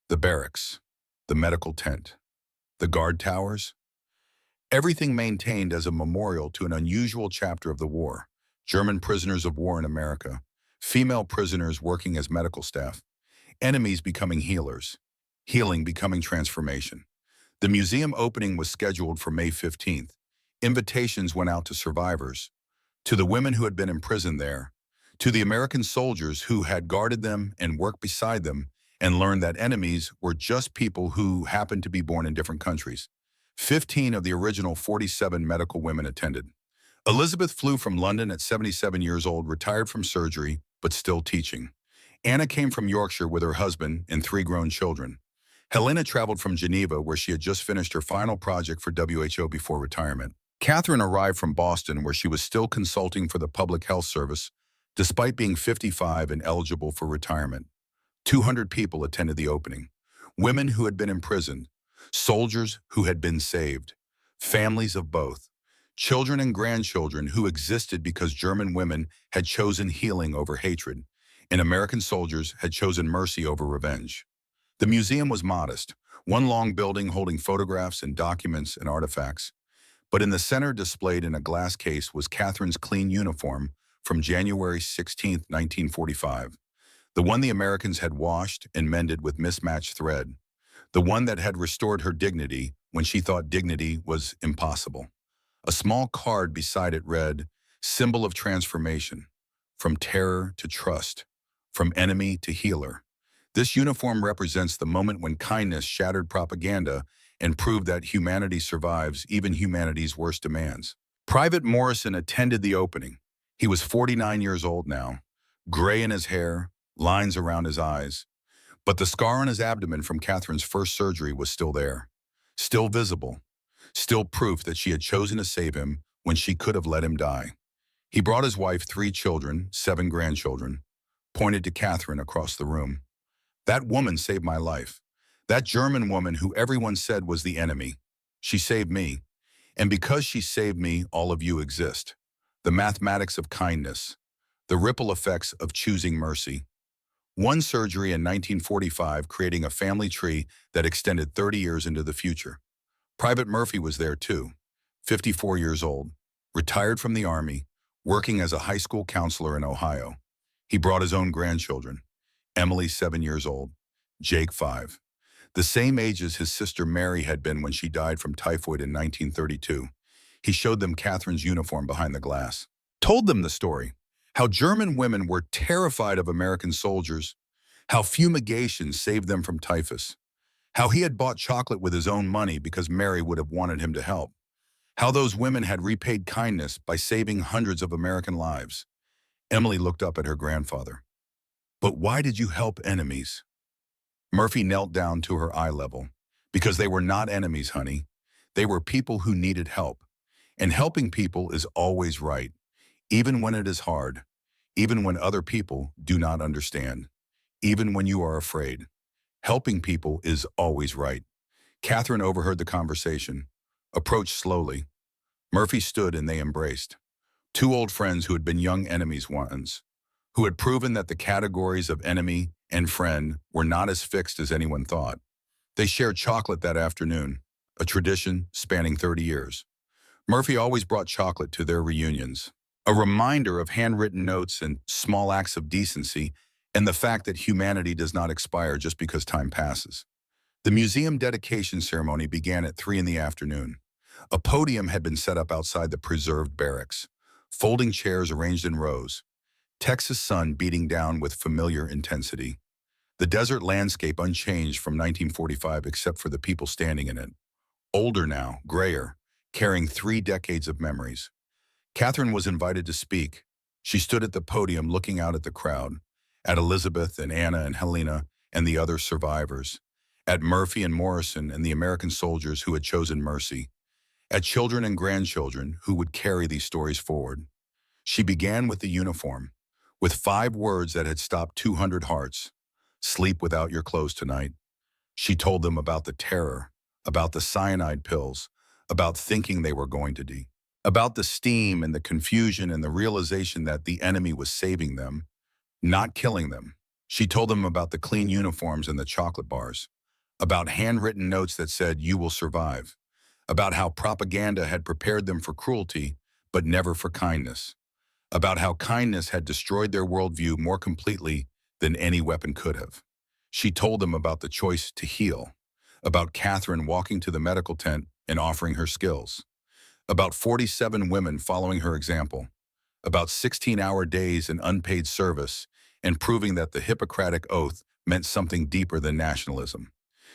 The barracks, the medical tent, the guard towers, everything maintained as a memorial to an unusual chapter of the war. German prisoners of war in America, female prisoners working as medical staff, enemies becoming healers, healing becoming transformation. The museum opening was scheduled for May 15th. Invitations went out to survivors, to the women who had been imprisoned there, to the American soldiers who had guarded them and worked beside them and learned that enemies were just people who happened to be born in different countries. 15 of the original 47 medical women attended. Elizabeth flew from London at 77 years old, retired from surgery, but still teaching. Anna came from Yorkshire with her husband and 3 grown children. Helena traveled from Geneva, where she had just finished her final project for WHO before retirement. Catherine arrived from Boston, where she was still consulting for the Public Health Service, despite being 55 and eligible for retirement. 200 people attended the opening. Women who had been imprisoned, soldiers who had been saved, families of both, children and grandchildren who existed because German women had chosen healing over hatred, and American soldiers had chosen mercy over revenge. The museum was modest, one long building holding photographs and documents and artifacts. But in the center, displayed in a glass case, was Catherine's clean uniform from January 16, 1945. The one the Americans had washed and mended with mismatched thread. The one that had restored her dignity when she thought dignity was impossible. A small card beside it read, "Symbol of transformation, from terror to trust, from enemy to healer." This uniform represents the moment when kindness shattered propaganda and proved that humanity survives even humanity's worst demands. Private Morrison attended the opening. He was 49 years old now, gray in his hair, lines around his eyes. But the scar on his abdomen from Catherine's first surgery was still there, still visible, still proof that she had chosen to save him when she could have let him die. He brought his wife 3 children, 7 grandchildren, pointed to Catherine across the room. "That woman saved my life. That German woman who everyone said was the enemy. She saved me. And because she saved me, all of you exist. The mathematics of kindness, the ripple effects of choosing mercy." One surgery in 1945, creating a family tree that extended 30 years into the future. Private Murphy was there too, 54 years old, retired from the Army, working as a high school counselor in Ohio. He brought his own grandchildren. Emily, 7 years old, Jake, 5. The same age as his sister Mary had been when she died from typhoid in 1932. He showed them Catherine's uniform behind the glass. Told them the story, how German women were terrified of American soldiers, how fumigation saved them from typhus, how he had bought chocolate with his own money because Mary would have wanted him to help, how those women had repaid kindness by saving hundreds of American lives. Emily looked up at her grandfather. "But why did you help enemies?" Murphy knelt down to her eye level. "Because they were not enemies, honey. They were people who needed help. And helping people is always right, even when it is hard, even when other people do not understand, even when you are afraid. Helping people is always right." Catherine overheard the conversation, approached slowly. Murphy stood and they embraced. 2 old friends who had been young enemies once, who had proven that the categories of enemy and friend were not as fixed as anyone thought. They shared chocolate that afternoon, a tradition spanning 30 years. Murphy always brought chocolate to their reunions, a reminder of handwritten notes and small acts of decency, and the fact that humanity does not expire just because time passes. The museum dedication ceremony began at 3 in the afternoon. A podium had been set up outside the preserved barracks, folding chairs arranged in rows, Texas sun beating down with familiar intensity. The desert landscape unchanged from 1945 except for the people standing in it. Older now, grayer, carrying 3 decades of memories. Catherine was invited to speak. She stood at the podium looking out at the crowd, at Elizabeth and Anna and Helena and the other survivors, at Murphy and Morrison and the American soldiers who had chosen mercy, at children and grandchildren who would carry these stories forward. She began with the uniform, with 5 words that had stopped 200 hearts. Sleep without your clothes tonight. She told them about the terror, about the cyanide pills, about thinking they were going to die, about the steam and the confusion and the realization that the enemy was saving them, not killing them. She told them about the clean uniforms and the chocolate bars, about handwritten notes that said, "You will survive," about how propaganda had prepared them for cruelty, but never for kindness, about how kindness had destroyed their worldview more completely than any weapon could have. She told them about the choice to heal, about Catherine walking to the medical tent and offering her skills, about 47 women following her example, about 16-hour days in unpaid service and proving that the Hippocratic Oath meant something deeper than nationalism.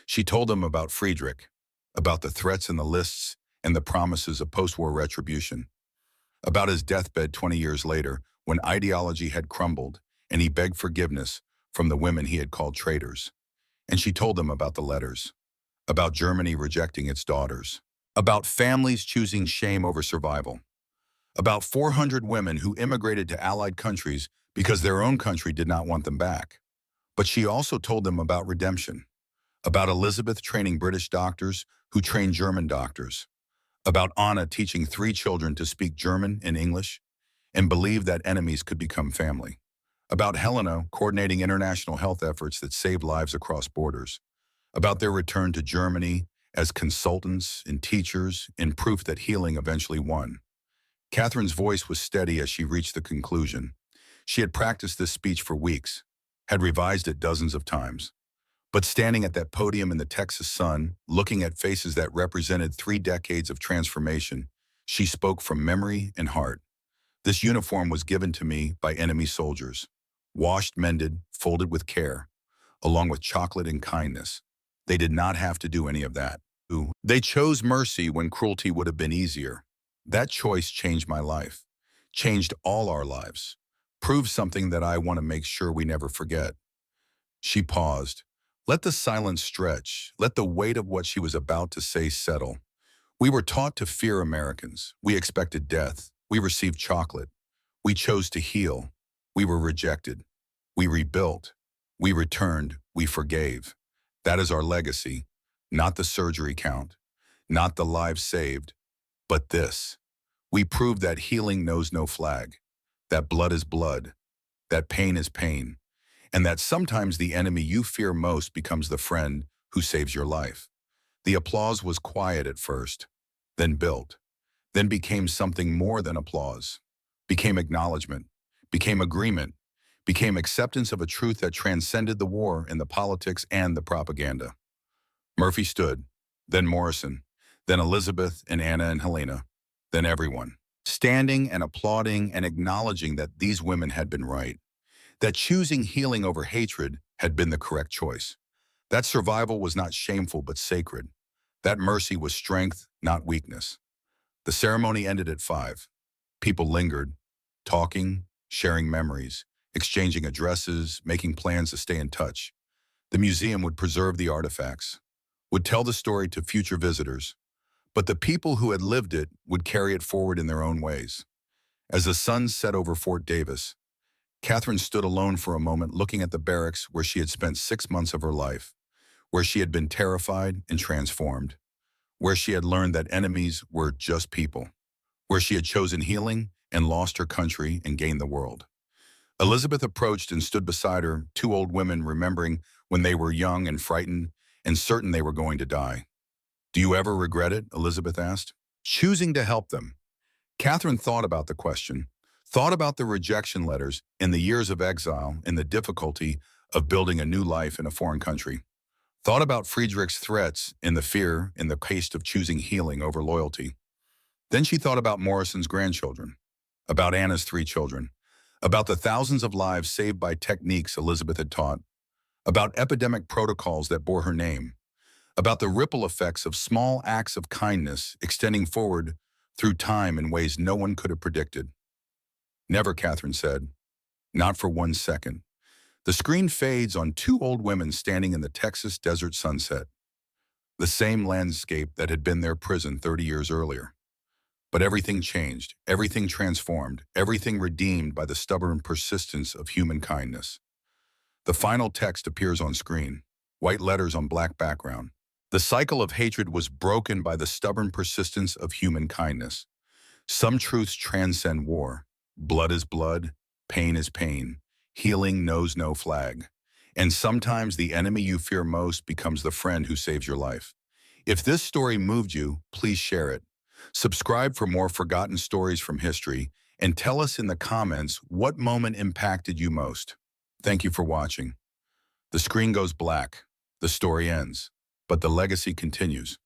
She told them about Friedrich, about the threats and the lists and the promises of post-war retribution, about his deathbed 20 years later when ideology had crumbled and he begged forgiveness from the women he had called traitors. And she told them about the letters, about Germany rejecting its daughters, about families choosing shame over survival, about 400 women who immigrated to Allied countries because their own country did not want them back. But she also told them about redemption, about Elizabeth training British doctors who trained German doctors, about Anna teaching 3 children to speak German and English and believe that enemies could become family, about Helena coordinating international health efforts that saved lives across borders, about their return to Germany as consultants and teachers in proof that healing eventually won. Catherine's voice was steady as she reached the conclusion. She had practiced this speech for weeks, had revised it dozens of times. But standing at that podium in the Texas sun, looking at faces that represented 3 decades of transformation, she spoke from memory and heart. This uniform was given to me by enemy soldiers, washed, mended, folded with care, along with chocolate and kindness. They did not have to do any of that. They chose mercy when cruelty would have been easier. That choice changed my life, changed all our lives, proved something that I want to make sure we never forget. She paused. Let the silence stretch. Let the weight of what she was about to say settle. We were taught to fear Americans. We expected death. We received chocolate. We chose to heal. We were rejected. We rebuilt. We returned. We forgave. That is our legacy, not the surgery count, not the lives saved, but this. We proved that healing knows no flag, that blood is blood, that pain is pain, and that sometimes the enemy you fear most becomes the friend who saves your life. The applause was quiet at first, then built, then became something more than applause, became acknowledgement, became agreement, became acceptance of a truth that transcended the war and the politics and the propaganda. Murphy stood, then Morrison, then Elizabeth and Anna and Helena, then everyone, standing and applauding and acknowledging that these women had been right, that choosing healing over hatred had been the correct choice. That survival was not shameful but sacred. That mercy was strength, not weakness. The ceremony ended at 5. People lingered, talking, sharing memories, exchanging addresses, making plans to stay in touch. The museum would preserve the artifacts, would tell the story to future visitors, but the people who had lived it would carry it forward in their own ways. As the sun set over Fort Davis, Catherine stood alone for a moment looking at the barracks where she had spent 6 months of her life, where she had been terrified and transformed, where she had learned that enemies were just people, where she had chosen healing and lost her country and gained the world. Elizabeth approached and stood beside her, 2 old women remembering when they were young and frightened and certain they were going to die. "Do you ever regret it?" Elizabeth asked. choosing to help them. Catherine thought about the question, thought about the rejection letters in the years of exile and the difficulty of building a new life in a foreign country. Thought about Friedrich's threats and the fear in the case of choosing healing over loyalty. Then she thought about Morrison's grandchildren, about Anna's 3 children, about the thousands of lives saved by techniques Elizabeth had taught, about epidemic protocols that bore her name, about the ripple effects of small acts of kindness extending forward through time in ways no one could have predicted. Never, Catherine said. Not for 1 second. The screen fades on 2 old women standing in the Texas desert sunset, the same landscape that had been their prison 30 years earlier. But everything changed, everything transformed, everything redeemed by the stubborn persistence of human kindness. The final text appears on screen, white letters on black background. The cycle of hatred was broken by the stubborn persistence of human kindness. Some truths transcend war. Blood is blood, pain is pain, healing knows no flag. And sometimes the enemy you fear most becomes the friend who saves your life. If this story moved you, please share it. Subscribe for more forgotten stories from history, and tell us in the comments what moment impacted you most. Thank you for watching. The screen goes black, the story ends, but the legacy continues.